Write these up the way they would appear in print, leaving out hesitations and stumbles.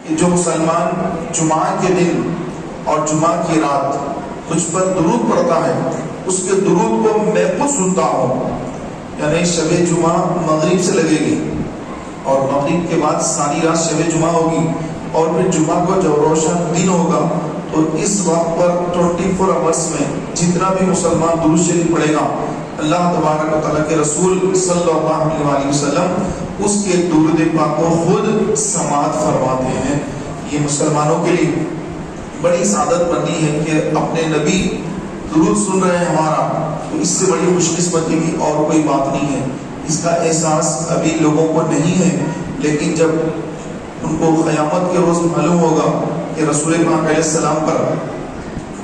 کہ جو مسلمان جمعہ کے دن اور جمعہ کی رات مجھ پر درود پڑھتا ہے اس کے درود کو میں خود سنتا ہوں. یعنی شب جمعہ مغرب سے لگے گی اور مغرب کے بعد ساری رات شب جمعہ ہوگی اور پھر جمعہ کو جب روشن دن ہوگا تو اس وقت پر 24 آورس میں جتنا بھی مسلمان درود شریف پڑھے گا اللہ تبارک و تعالیٰ کے رسول صلی اللہ علیہ وسلم اس کے درود پاک کو خود سماعت فرماتے ہیں. یہ مسلمانوں کے لیے بڑی سعادت بنی ہے کہ اپنے نبی درود سن رہے ہیں ہمارا، تو اس سے بڑی خوش قسمتی کی اور کوئی بات نہیں ہے. اس کا احساس ابھی لوگوں کو نہیں ہے، لیکن جب ان کو قیامت کے روز معلوم ہوگا کہ رسول پاک علیہ السلام پر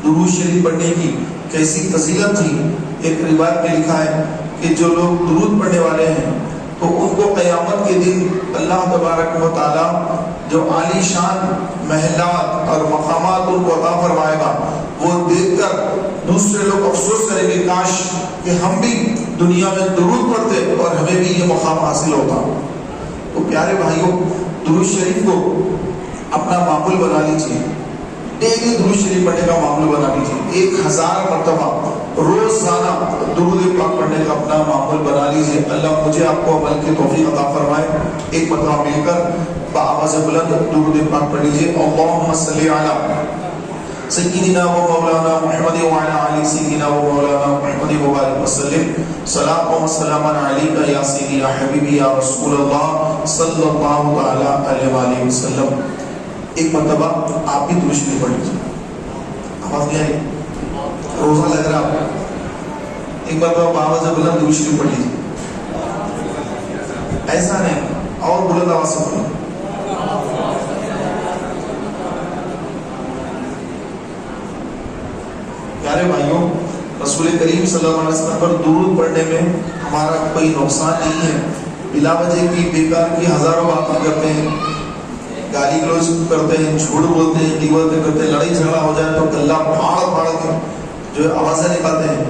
درود شریف پڑھنے کی کیسی فضیلت تھی. ایک روایت میں لکھا ہے کہ جو لوگ درود پڑھنے والے ہیں تو ان کو قیامت کے دن اللہ تبارک و تعالیٰ جو عالی شان محلات اور مقامات ان کو عطا فرمائے گا وہ دیکھ کر دوسرے لوگ افسوس کریں گے کاش کہ ہم بھی دنیا میں درود پڑھتے اور ہمیں بھی یہ مقام حاصل ہوتا. تو پیارے بھائیوں، درود شریف کو اپنا معمول بنا لیجیے. ڈیلی درود شریف پڑھنے کا معمول بنا لیجیے. 1000 مرتبہ روزانہ درود پاک پڑھنے کا اپنا معمول بنا لیجیے. اللہ مجھے آپ کو عمل کی توفیق عطا فرمائے. ایک مرتبہ مل کر بآواز بلند درود پاک پڑھ لیجیے. اللہم صلی علی سیدنا و مولانا محمد وعلی آل سیدنا و مولانا محمد وبارک وسلم. صلاۃ و سلام علیک یا سیدی یا حبیبی یا رسول اللہ صلی اللہ تعالی علیہ وآلہ وسلم. ایک مرتبہ آپ بھی درود شریف پڑھ لیجیے. آواز نہیں آئی؟ روزہ لگ رہا، ایک مرتبہ بآواز بلند درود شریف پڑھ لیجیے. ایسا نہیں، اور بلند آواز سے پڑھیں. پیارے بھائیوں، رسول کریم صلی اللہ علیہ وسلم پر درود پڑھنے میں ہمارا کوئی نقصان نہیں ہے. بلا وجہ کی بیکار کی ہزاروں باتیں کرتے ہیں، گالی گلوچ کرتے ہیں، جھوٹ بولتے ہیں، غیبتیں کرتے ہیں، لڑائی جھگڑا ہو جائے تو گلا پھاڑ کے جو آوازیں نکالتے ہیں.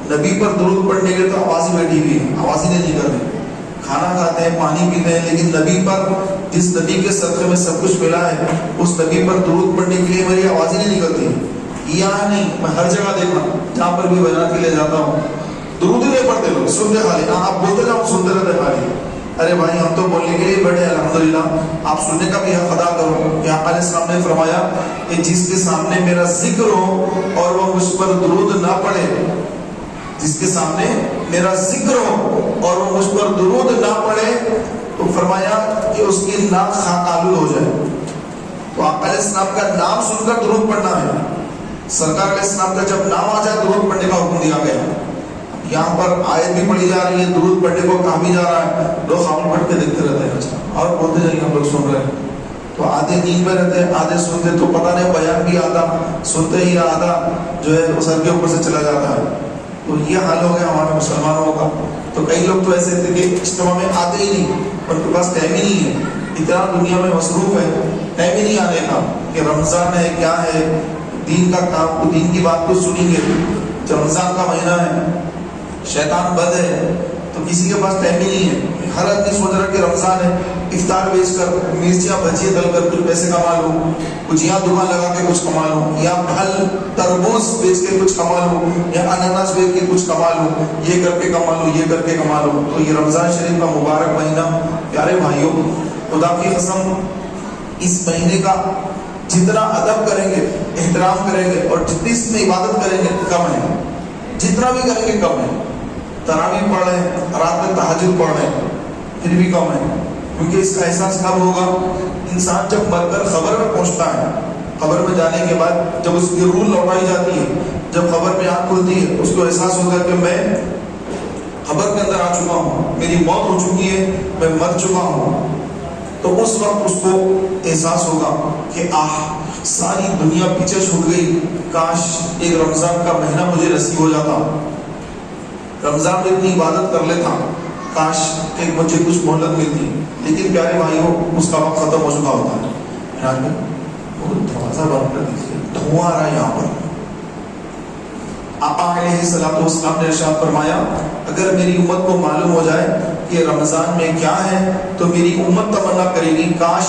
نبی پر درود پڑھنے کے تو آواز ہی بیٹھی ہوئی ہے، آواز ہی نہیں کرتے. کھانا کھاتے ہیں، پانی پیتے ہیں، لیکن نبی پر جس نبی کے صدقے میں سب کچھ ملا ہے اس نبی پر درود پڑھنے کے لیے میری آواز ہی نہیں نکلتی. یہاں نہیں، میں ہر جگہ دیکھا جہاں پر بھی بیان کے لیے جاتا ہوں درود ہی نہیں پڑھتے لوگ، سنتے خالی. آپ بولتے جاؤ سنتے رہتے خالی. ارے بھائی ہم تو بولنے کے لیے بیٹھے الحمدللہ، آپ سننے کا بھی حق ادا کرو. کہ آقا علیہ السلام نے فرمایا کہ جس کے سامنے میرا ذکر ہو اور وہ مجھ پر درود نہ پڑھے، جس کے سامنے میرا ذکر ہو اور وہ مجھ پر درود نہ پڑھے تو فرمایا کہ اس کی ناک خاک آلود ہو جائے. تو آقا علیہ السلام کا نام سن کر درود پڑھنا ہے. سرکار علیہ السلام کا جب نام آ جائے درود پڑھنے کا حکم دیا گیا. یہاں پر آیت بھی پڑھی جا رہی ہے، درود پڑھنے کو کہا بھی جا رہا ہے. لوگ خاموش پڑھ کے دیکھتے رہتے ہیں. اچھا اور بولتے جائیں ہم لوگ سن رہے ہیں. تو آدھے نیند میں رہتے ہیں، آدھے سنتے، تو پتہ نہیں بیان بھی آدھا سنتے ہی آدھا جو ہے سر کے اوپر سے چلا جاتا ہے. تو یہ حال ہو گیا ہمارے مسلمانوں کا. تو کئی لوگ تو ایسے تھے کہ اجتماع میں آتے ہی نہیں، ان کے پاس ٹائم ہی نہیں ہے. اتنا دنیا میں مصروف ہے، ٹائم ہی نہیں آنے کا کہ رمضان ہے کیا ہے دین کا کام، دین کی بات کو سنیں گے. جب رمضان کا مہینہ ہے، شیطان بد ہے، تو کسی کے پاس ٹائم ہی نہیں ہے. ہر آدمی سوچ رہا کہ رمضان ہے، افطار بیچ کر مرچیاں بھجیے تل کر کچھ پیسے کما لوں، کچھ یہاں دکان لگا کے کچھ کما لوں، یا پھل تربوز بیچ کے کچھ کما لوں، یا اناناس بیچ کے کچھ کما لوں، یہ کر کے کما لوں، یہ کر کے کما لوں. تو یہ رمضان شریف کا مبارک مہینہ، پیارے بھائیوں، خدا کی قسم اس مہینے کا جتنا ادب کریں گے، احترام کریں گے اور جتنی اس میں عبادت کریں گے کم ہے. جتنا بھی کریں گے کم ہے. تراویح پڑھ رہے ہیں، رات میں تہجد پڑھ رہے ہیں، پھر بھی کم ہے. کیونکہ اس کا احساس کب ہوگا؟ انسان جب مر کر قبر میں پہنچتا ہے. قبر میں جانے کے بعد جب اس کی روح لوٹائی جاتی ہے، جب قبر میں آنکھ کھلتی ہے، اس کو احساس ہوگا کہ میں قبر کے اندر آ چکا ہوں، میری موت ہو چکی ہے، میں مر چکا ہوں. تو اس وقت اس کو احساس ہوگا کہ ساری دنیا پیچھے چھوٹ گئی، کاش ایک رمضان کا مہینہ مجھے نصیب ہو جاتا، رمضان میں اتنی عبادت کر لیتا، کاش ایک مجھے کچھ مہلت ملتی. لیکن پیارے بھائیوں، اس کا وقت ختم ہو چکا ہوتا ہے. دروازہ بند کر دیجیے، دھواں آ رہا ہے یہاں پر. آقا علیہ الصلوۃ والسلام نے ارشاد فرمایا اگر میری امت کو معلوم ہو جائے کہ رمضان میں کیا ہے تو میری امت تمنا کرے گی کاش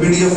PDF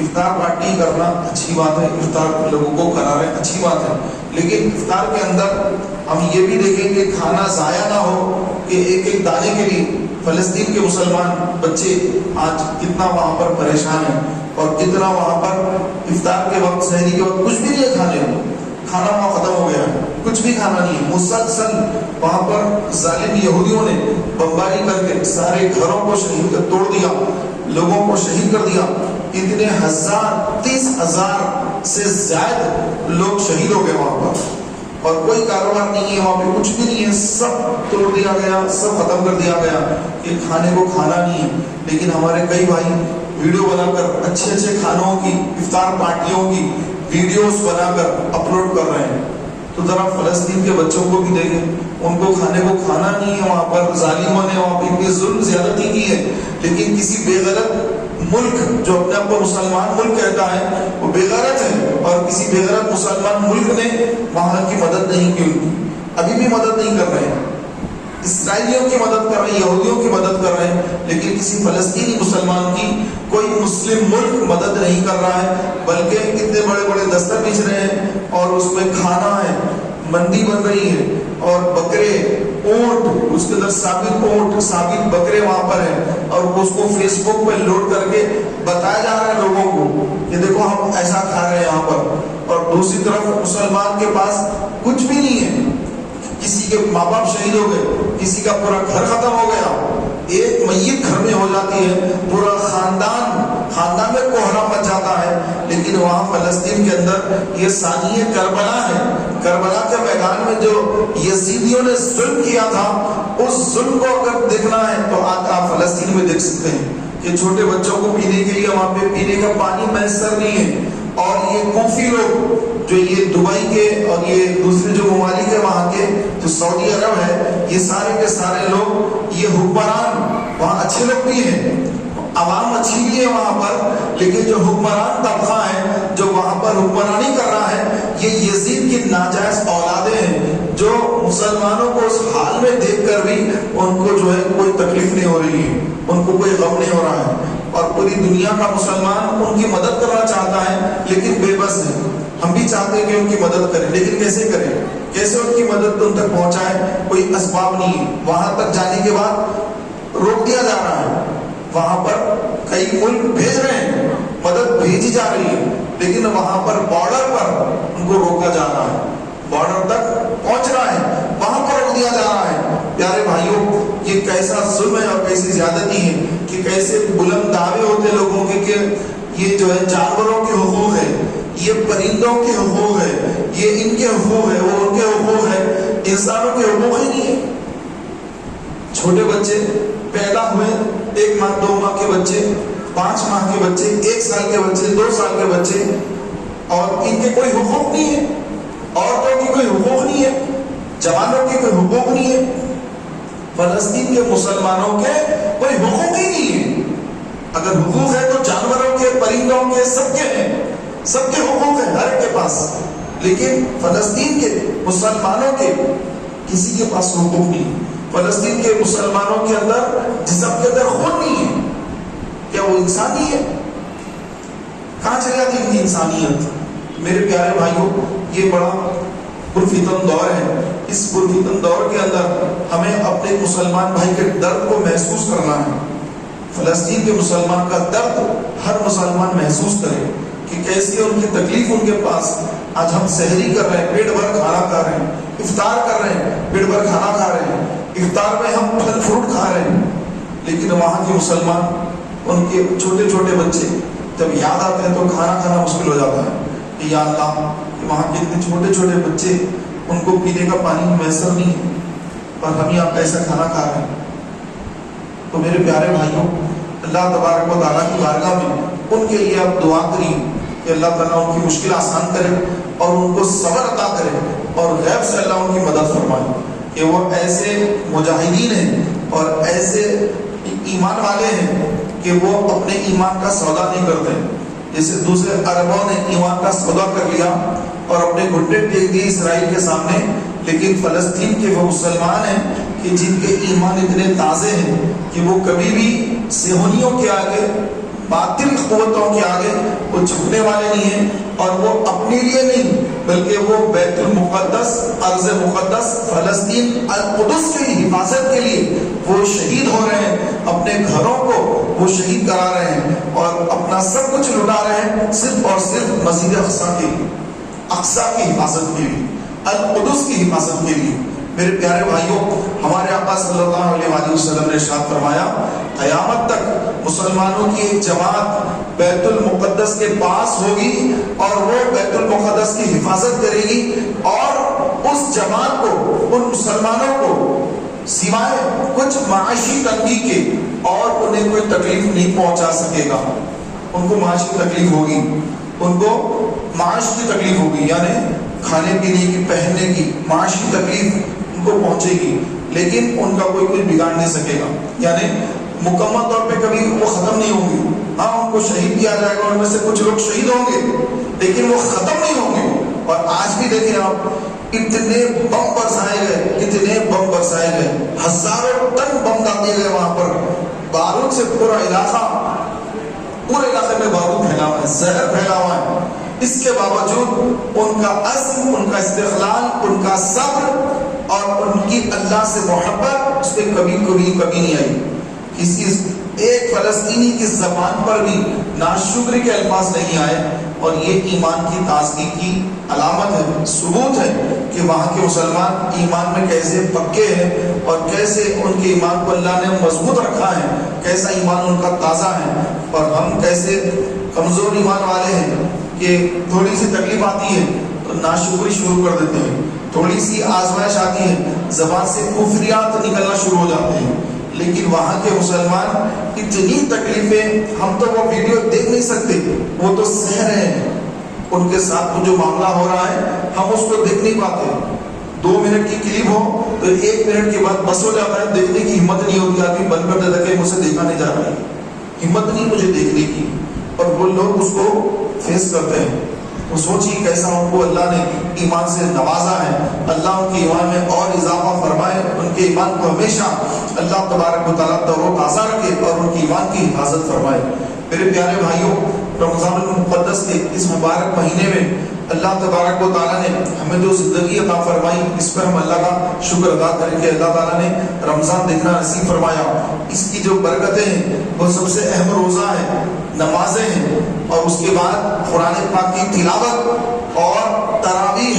افطار پارٹی کرنا اچھی بات ہے، افطار لوگوں کو کرا رہے ہیں اچھی بات ہے، لیکن افطار کے اندر ہم یہ بھی دیکھیں کہ کھانا ضائع نہ ہو، کہ ایک ایک دانے کے لیے فلسطین کے مسلمان بچے آج کتنا وہاں پر پریشان ہیں، اور کتنا وہاں پر افطار کے وقت سحری کے وقت کچھ بھی نہیں ہے کھانے کو، کھانا وہاں ختم ہو گیا ہے، کچھ بھی کھانا نہیں ہے، مسلسل وہاں پر ظالم یہودیوں نے بمباری کر کے سارے گھروں کو شہید کر توڑ دیا، لوگوں کو شہید کر دیا، اتنے 30,000 سے زائد لوگ شہید ہو گئے وہاں پر، اور کوئی کاروبار نہیں ہے وہاں پہ، کچھ بھی نہیں ہے، سب توڑ دیا گیا، سب ختم کر دیا گیا، کہ کھانے کو کھانا نہیں ہے۔ لیکن ہمارے کئی بھائی ویڈیو بنا کر اچھے اچھے کھانوں کی، افطار پارٹیوں کی ویڈیوز بنا کر اپلوڈ کر رہے ہیں، تو ذرا فلسطین کے بچوں کو بھی دیکھیں، ان کو کھانے کو کھانا نہیں ہے، وہاں پر ظالموں نے وہاں پہ اتنی ظلم زیادتی کی ہے، لیکن کسی بے غیرت ملک جو اپنے آپ کو مسلمان ملک کہتا ہے وہ بے غیرت ہے، اور کسی بے غیرت مسلمان ملک نے وہاں کی مدد نہیں کی، ان کی ابھی بھی مدد نہیں کر رہے ہیں، اسرائیلیوں کی مدد کر رہے ہیں، یہودیوں کی مدد کر رہے ہیں، لیکن کسی فلسطینی مسلمان کی کوئی مسلم ملک مدد نہیں کر رہا ہے، بلکہ کتنے بڑے بڑے دستر بیچ رہے ہیں، اور اس میں کھانا ہے، مندی بن رہی ہے، اور بکرے، اونٹ، اس کے اندر ثابت اونٹ، ثابت بکرے وہاں پر ہیں، اور اس کو فیس بک پہ لوڈ کر کے بتایا جا رہا ہے لوگوں کو کہ دیکھو ہم ایسا کھا رہے ہیں یہاں پر، اور دوسری طرف مسلمان کے پاس کچھ بھی نہیں ہے، کسی کے ماں باپ شہید ہو گئے، کسی کا پورا گھر ختم ہو گیا، ایک میت گھر میں ہو جاتی ہے، پورا خاندان میں کوہرام مچ جاتا ہے، لیکن وہاں فلسطین کے اندر یہ ثانیہ کربلا ہے، کربلا کے میدان میں جو یزیدیوں نے ظلم کیا تھا، اس ظلم کو اگر دیکھنا ہے تو آپ فلسطین میں دیکھ سکتے ہیں کہ چھوٹے بچوں کو پینے کے لیے وہاں پہ پینے کا پانی میسر نہیں ہے، اور یہ کوفی لوگ جو یہ دبئی کے اور یہ دوسرے جو ممالک ہے وہاں کے جو سعودی عرب ہے، یہ سارے کے سارے لوگ، یہ حکمران وہاں اچھے لوگ بھی ہیں، عوام اچھی بھی ہے وہاں پر، لیکن جو حکمران طبقہ ہے جو وہاں پر حکمرانی کر رہا ہے، یہ یزید کی ناجائز اولادیں ہیں، جو مسلمانوں کو اس حال میں دیکھ کر بھی ان کو جو ہے کوئی تکلیف نہیں ہو رہی ہے، ان کو کوئی غم نہیں ہو رہا ہے، اور پوری دنیا کا مسلمان ان کی مدد کرنا چاہتا ہے، لیکن بے بس ہے۔ ہم بھی چاہتے ہیں کہ ان کی مدد کریں، لیکن کیسے کریں، کیسے ان کی مدد ان تک پہنچائیں، کوئی اسباب نہیں ہے۔ وہاں تک جانے کے بعد روک دیا جا رہا ہے، وہاں پر کئی ملک بھیج رہے ہیں، مدد بھیجی جا رہی ہے، لیکن وہاں پر بارڈر پر ان کو روکا جا رہا ہے، بارڈر تک پہنچ رہا ہے، وہاں پر روک دیا جا رہا ہے۔ پیارے بھائیوں، یہ کیسا ظلم ہے اور کیسی زیادتی ہے، کہ کیسے بلند دعوے ہوتے لوگوں کے کہ یہ جو ہے جانوروں کے حقوق ہے، یہ پرندوں کے حقوق ہے، یہ ان کے حقوق ہے، وہ ان کے حقوق ہے، انسانوں کے حقوق ہی نہیں ہے۔ چھوٹے بچے پیدا ہوئے، 1 ماہ 2 ماہ کے بچے، 5 ماہ کے بچے، 1 سال کے بچے، 2 سال کے بچے، اور ان کے کوئی حقوق نہیں ہے، عورتوں کی کوئی حقوق نہیں ہے، جوانوں کی کوئی حقوق نہیں ہے، فلسطین کے مسلمانوں کے کوئی حقوق ہی نہیں ہے۔ اگر حقوق ہے تو جانوروں کے، پرندوں کے، سب کے ہیں، سب کے حقوق ہیں ہر ایک کے پاس، لیکن فلسطین کے مسلمانوں کے کسی کے پاس حقوق نہیں۔ فلسطین کے مسلمانوں کے اندر جسم کے اندر خون نہیں ہے، کیا وہ انسان نہیں ہے؟ کہاں چلی جاتی ان کی انسانیت؟ میرے پیارے بھائیوں، یہ بڑا پرفتن دور ہے، اس پرفتن دور کے اندر ہمیں اپنے مسلمان بھائی کے درد کو محسوس کرنا ہے۔ فلسطین کے مسلمان کا درد ہر مسلمان محسوس کرے کہ کیسے ان کی تکلیف ان کے پاس۔ آج ہم سحری کر رہے ہیں، پیٹ بھر کھانا کھا رہے ہیں، افطار کر رہے ہیں، پیٹ بھر کھانا کھا رہے ہیں، افطار میں ہم پھل فروٹ کھا رہے ہیں، لیکن وہاں کے مسلمان، ان کے چھوٹے چھوٹے بچے جب یاد آتے ہیں تو کھانا کھانا مشکل ہو جاتا ہے کہ یا اللہ، کہ وہاں کے اتنے چھوٹے چھوٹے بچے، ان کو پینے کا پانی میسر نہیں ہے، اور ہم یہاں کیسا کھانا کھا رہے ہیں۔ تو میرے پیارے بھائیوں، اللہ تبارک و تعالیٰ کی بارگاہ میں ان کے لیے آپ دعا کریے کہ اللہ تعالیٰ ان کی مشکل آسان کرے اور ان کو صبر عطا کرے، اور غیب سے اللہ ان کی مدد فرمائے کہ وہ ایسے مجاہدین ہیں اور ایسے ایمان والے ہیں کہ وہ اپنے ایمان کا سودا نہیں کرتے، جیسے دوسرے عربوں نے ایمان کا سودا کر لیا اور اپنے گھٹنے ٹیک دیے اسرائیل کے سامنے، لیکن فلسطین کے وہ مسلمان ہیں کہ جن کے ایمان اتنے تازے ہیں کہ وہ کبھی بھی صہیونیوں کے آگے باطل قوتوں کے آگے وہ جھکنے والے نہیں ہیں، اور وہ اپنے لیے نہیں بلکہ وہ بیت المقدس، ارض مقدس فلسطین القدس کی حفاظت کے لیے وہ شہید ہو رہے ہیں، اپنے گھروں کو وہ شہید کرا رہے ہیں اور اپنا سب کچھ لٹا رہے ہیں صرف اور صرف مسجد اقصیٰ کے لیے، اقصیٰ کی حفاظت کے لیے، القدس کی حفاظت کے لیے۔ میرے پیارے بھائیوں، ہمارے آقا صلی اللہ علیہ وآلہ وسلم نے ارشاد فرمایا قیامت تک مسلمانوں کی ایک جماعت بیت المقدس کے پاس ہوگی اور وہ بیت المقدس کی حفاظت کرے گی، اور اس جماعت کو، ان مسلمانوں کو سوائے کچھ معاشی تنگی کے اور انہیں کوئی تکلیف نہیں پہنچا سکے گا۔ ان کو معاشی تکلیف ہوگی، ان کو معاش کی تکلیف ہوگی، یعنی کھانے پینے کی، پہننے کی معاشی تکلیف ان کو پہنچے گی، لیکن ان کا کوئی کچھ بگاڑ نہیں سکے گا، یعنی مکمل طور پہ کبھی وہ ختم نہیں ہوں گی۔ ہاں ان کو شہید کیا جائے گا، ان میں سے کچھ لوگ شہید ہوں گے، لیکن وہ ختم نہیں ہوں گے۔ اور آج بھی دیکھیں آپ، اتنے بم برسائے گئے، اتنے بم برسائے گئے، ہزاروں ٹن بم ڈال دیے گئے وہاں پر، بارود سے پورے علاقے میں بارود پھیلا ہوا ہے، زہر پھیلا ہوا ہے۔ اس کے باوجود ان کا عزم، ان کا استقلال، ان کا صبر اور ان کی اللہ سے محبت اس پہ کبھی نہیں آئی۔ کسی ایک فلسطینی کی زبان پر بھی ناشکری کے الفاظ نہیں آئے، اور یہ ایمان کی تازگی کی علامت ہے، ثبوت ہے کہ وہاں کے مسلمان ایمان میں کیسے پکے ہیں اور کیسے ان کے ایمان کو اللہ نے مضبوط رکھا ہے، کیسا ایمان ان کا تازہ ہے، اور ہم کیسے کمزور ایمان والے ہیں کہ تھوڑی سی تکلیف آتی ہے تو ناشکری شروع کر دیتے ہیں، تھوڑی سی آزمائش آتی ہے زبان سے کفریات نکلنا شروع ہو جاتے ہیں۔ لیکن وہاں کے مسلمان اتنی تکلیفیں، ہم تو وہ ویڈیو دیکھ نہیں سکتے، وہ تو سہ رہے ہیں، ان کے ساتھ جو معاملہ ہو رہا ہے ہم اس کو دیکھ نہیں پاتے۔ 2 منٹ کی کلپ ہو تو 1 منٹ کے بعد بس ہو جاتا ہے، دیکھنے کی ہمت نہیں ہوتی، آدمی بند کر دیتا کہ مجھ سے دیکھا نہیں جا رہا ہے، ہمت نہیں مجھے دیکھنے کی، اور وہ لوگ اس کو فیس کرتے ہیں۔ وہ سوچیے کیسا ان کو اللہ نے ایمان سے نوازا ہے، اللہ ان کے ایمان میں اور اضافہ فرمائے، ان کے ایمان کو ہمیشہ اللہ تبارک و تعالیٰ تر و تازہ رکھے اور ان کے ایمان کی حفاظت فرمائے۔ میرے پیارے بھائیوں، رمضان المقدس کے اس مبارک مہینے میں اللہ تبارک و تعالیٰ نے ہمیں جو زندگی عطا فرمائی، اس پر ہم اللہ کا شکر ادا کریں کہ اللہ تعالیٰ نے رمضان دیکھنا نصیب فرمایا۔ اس کی جو برکتیں ہیں وہ سب سے اہم روزہ ہے، نمازیں ہیں، اور اس کے بعد قرآن پاک کی تلاوت اور تراویح،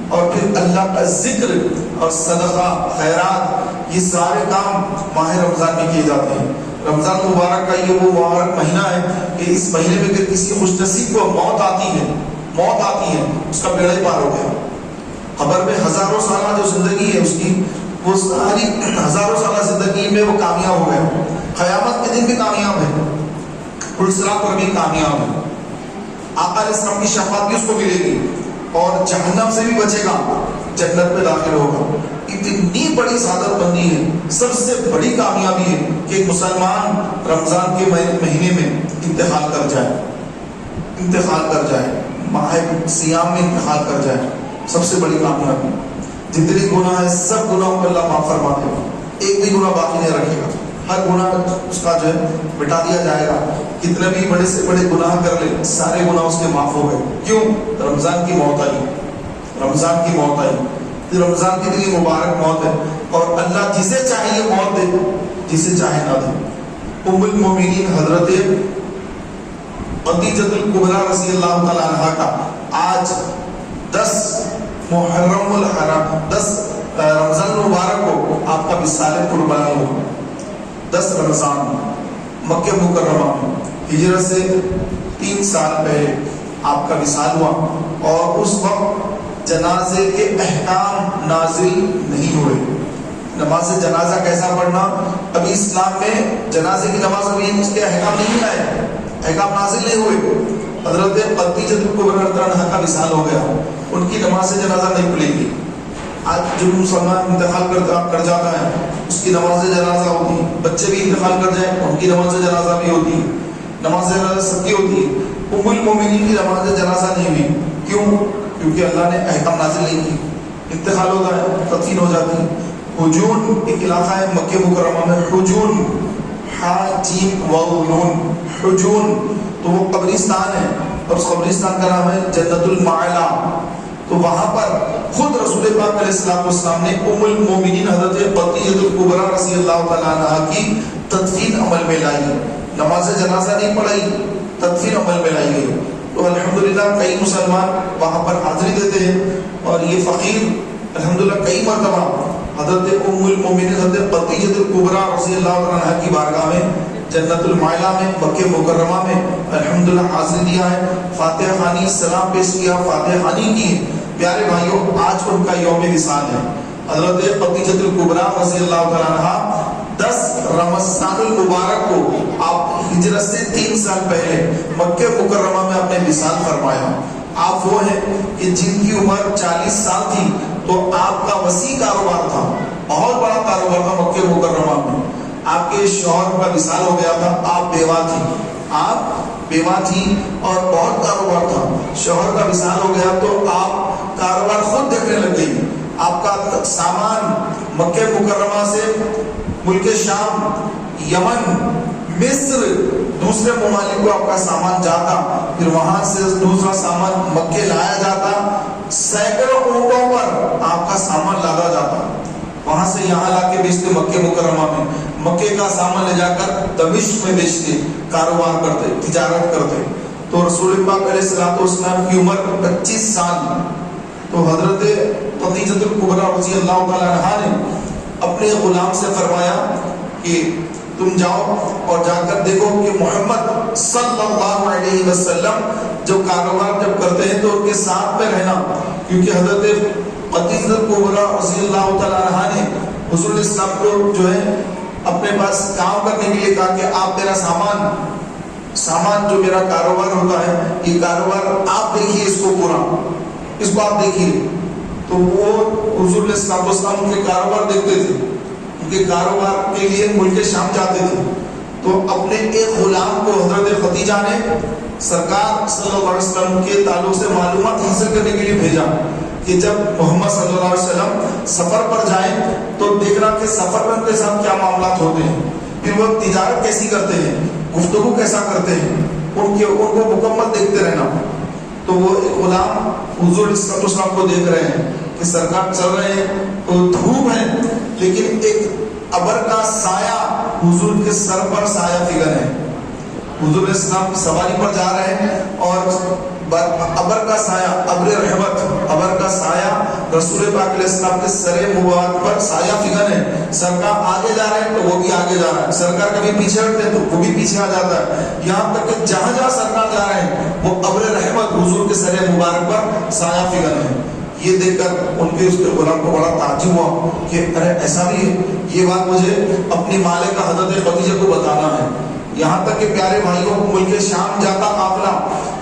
اور پھر اللہ کا ذکر اور صدقہ خیرات، یہ سارے کام ماہ رمضان میں کیے جاتے ہیں۔ رمضان مبارک کا یہ وہ مبارک مہینہ ہے کہ اس مہینے میں اگر کسی خوش نصیب کو موت آتی ہے، اس کا بیڑا ہی پار ہو گیا۔ قبر میں ہزاروں سالہ جو زندگی ہے اس کی، وہ ساری ہزاروں سالہ زندگی میں وہ کامیاب ہو گیا، قیامت کے دن بھی کامیاب ہے، پلسرات پر بھی کامیاب ہے، آقا علیہ السلام کی شفاعت بھی اس کو ملے گی، اور جہنم سے بھی بچے گا، جنت میں داخل ہوگا۔ اتنی بڑی سعادت بندی ہے، سب سے بڑی کامیابی ہے کہ ایک مسلمان رمضان کے مہینے میں انتقال کر جائے، ماہ سیام میں انتقال کر جائے، سب سے بڑی کامیابی۔ جتنے گناہ ہیں سب گناہوں کو اللہ معاف فرما دے گا، ایک بھی گناہ باقی نہیں رکھے گا، ہر گناہ اس کا جو ہے مٹا دیا جائے گا۔ کتنے بھی بڑے سے بڑے گناہ کر لے، سارے گناہ اس کے معاف ہو گئے۔ کیوں؟ رمضان کی موت آئی، رمضان کی اتنی مبارک موت ہے، اور اللہ جسے چاہے یہ موت دے، جسے چاہے نہ دے۔ ام المومنین حضرت خدیجہ الکبریٰ رضی اللہ تعالی عنہا کا آج 10 محرم الحرام، 10 رمضان مبارک کو آپ کا وصال قربان ہوا۔ 10 رمضان مکہ مکرمہ میں ہجرت سے 3 سال پہلے آپ کا وصال ہوا، اور اس وقت جنازے کے احکام نازل نہیں ہوئے۔ نماز جنازہ کیسا پڑھنا، ابھی اسلام میں جنازے کی نماز ابھی اس کے احکام نہیں آئے، احکام نازل نہیں ہوئے۔ حضرت خدیجہ الکبریٰ رضی اللہ عنہا کا وصال ہو گیا، ان کی نماز جنازہ نہیں پڑھے گی۔ آج جو مسلمان انتقال کر جاتا ہے اس کی نماز جنازہ ہوتی ہے، بچے بھی انتقال کر جائیں ان کی نماز جنازہ بھی ہوتی ہے، نماز جنازہ سب کی ہوتی ہے۔ ام المومنین کی نماز جنازہ نہیں ہوئی، کیوں؟ کیونکہ اللہ نے احکام نازل نہیں کی، انتقال ہوتا ہے، تدفین ہو جاتی ہے۔ حجون ایک علاقہ ہے مکہ مکرمہ میں، حجون حاجیم واو نون حجون، تو وہ قبرستان ہے اور اس قبرستان کا نام ہے جنت المعلا. تو وہاں پر خود رسول پاک علیہ السلام نے ام المومنین حضرت قطیعۃ الکبریٰ رضی اللہ تعالیٰ عنہا کی تدفین عمل میں لائی. نماز جنازہ نہیں پڑھائی، تدفین عمل میں لائی گئی. تو الحمدللہ کئی مسلمان وہاں پر حاضری دیتے ہیں، اور یہ فقیر الحمدللہ کئی مرتبہ حضرت ام المومنین حضرت قطیعۃ الکبریٰ رضی اللہ تعالیٰ عنہا کی بارگاہ میں جنت المعلا میں مکہ مکرمہ میں الحمدللہ حاضری دیا ہے، فاتحہ خوانی سلام پیش کیا، فاتحہ خوانی کی. پیارے بھائیوں، آج ان کا یوم وصال ہے. حضرت قطیعۃ الکبریٰ رضی اللہ تعالیٰ عنہ 10 رمضان المبارک کو آپ ہجرت سے 3 سال پہلے مکہ مکرمہ میں اپنے وصال فرمایا. آپ وہ ہیں کہ جن کی عمر 40 سال تھی تو آپ کا وسیع کاروبار تھا، بہت بڑا کاروبار تھا مکہ مکرمہ میں. آپ کے شوہر کا وصال ہو گیا تھا، آپ بیوہ تھی، آپ بیوہ تھی اور بہت کاروبار تھا. شوہر کا وصال ہو گیا تو آپ کاروبار خود دیکھنے لگ گئی. آپ کا سامان مکہ مکرمہ سے ملک شام، یمن، مصر، دوسرے ممالک کو آپ کا سامان جاتا، پھر وہاں سے دوسرا سامان مکہ لایا جاتا. سینکڑوں اونٹوں پر آپ کا سامان لادا جاتا، وہاں سے یہاں لا کے بیچتے مکہ مکرمہ میں. مکے کا سامان لے جا کر دمشق میں بیچتے، کاروبار کرتے، تجارت کرتے. تو رسول پاک علیہ السلام کی عمر 25 سال. تو حضرت قطیعۃ الکبریٰ رضی اللہ تعالیٰ عنہ نے اپنے غلام سے فرمایا کہ تم جاؤ اور جا کر دیکھو کہ محمد صلی اللہ علیہ وسلم جو کاروبار جب کرتے ہیں تو ان کے ساتھ میں رہنا، کیونکہ حضرت قطیعۃ الکبریٰ رضی اللہ تعالیٰ عنہ نے حضور اسلام کو جو ہے اپنے پاس کام کرنے کے لیے کہا کہ آپ میرا سامان جو میرا کاروبار ہوتا ہے، یہ کاروبار آپ دیکھیے، اس کو پورا، اس کو آپ دیکھیے. تو وہ حضور علیہ السلام ان کے کاروبار دیکھتے تھے، ان کے کاروبار کے لیے ملک شام جاتے تھے. تو اپنے ایک غلام کو حضرت خدیجہ نے سرکار صلی اللہ علیہ وسلم کے تعلق سے معلومات حاصل کرنے کے لیے بھیجا کہ جب محمد صلی اللہ علیہ وسلم سفر پر جائیں تو دیکھنا کہ سفر میں ان کے ساتھ کیا معاملات ہوتے ہیں، پھر وہ تجارت کیسی کرتے ہیں، گفتگو کیسا کرتے ہیں، ان کو مکمل دیکھتے رہنا. تو وہ ایک غلام حضور صلی اللہ علیہ وسلم کو دیکھ رہے ہیں کہ سرکار چل رہے ہیں تو دھوپ ہے، لیکن ایک ابر کا سایہ حضور کے سر پر سایہ فگر ہے. حضور علیہ السلام سواری پر جا رہے ہیں اور ابر کا سایہ، ابر رحمت، ابر کا سایہ رسول پاک علیہ السلام کے سر مبارک پر سایہ فگر ہے. سرکار آگے جا رہے ہیں تو وہ بھی آگے جا رہا ہے، سرکار کبھی پیچھے ہٹتے ہیں تو وہ بھی پیچھے آ جاتا ہے. یہاں تک کہ جہاں جہاں سرکار جا رہے ہیں وہ ابر رحمت حضور کے سر مبارک پر سایہ فگر ہے. یہ دیکھ کر ان کے اس کے غلام کو بڑا تعجب ہوا کہ ارے ایسا بھی ہے، یہ بات مجھے اپنی مالکہ حضرت خدیجہ کو بتانا ہے. یہاں تک کہ پیارے بھائیوں ملک شام جاتا قافلہ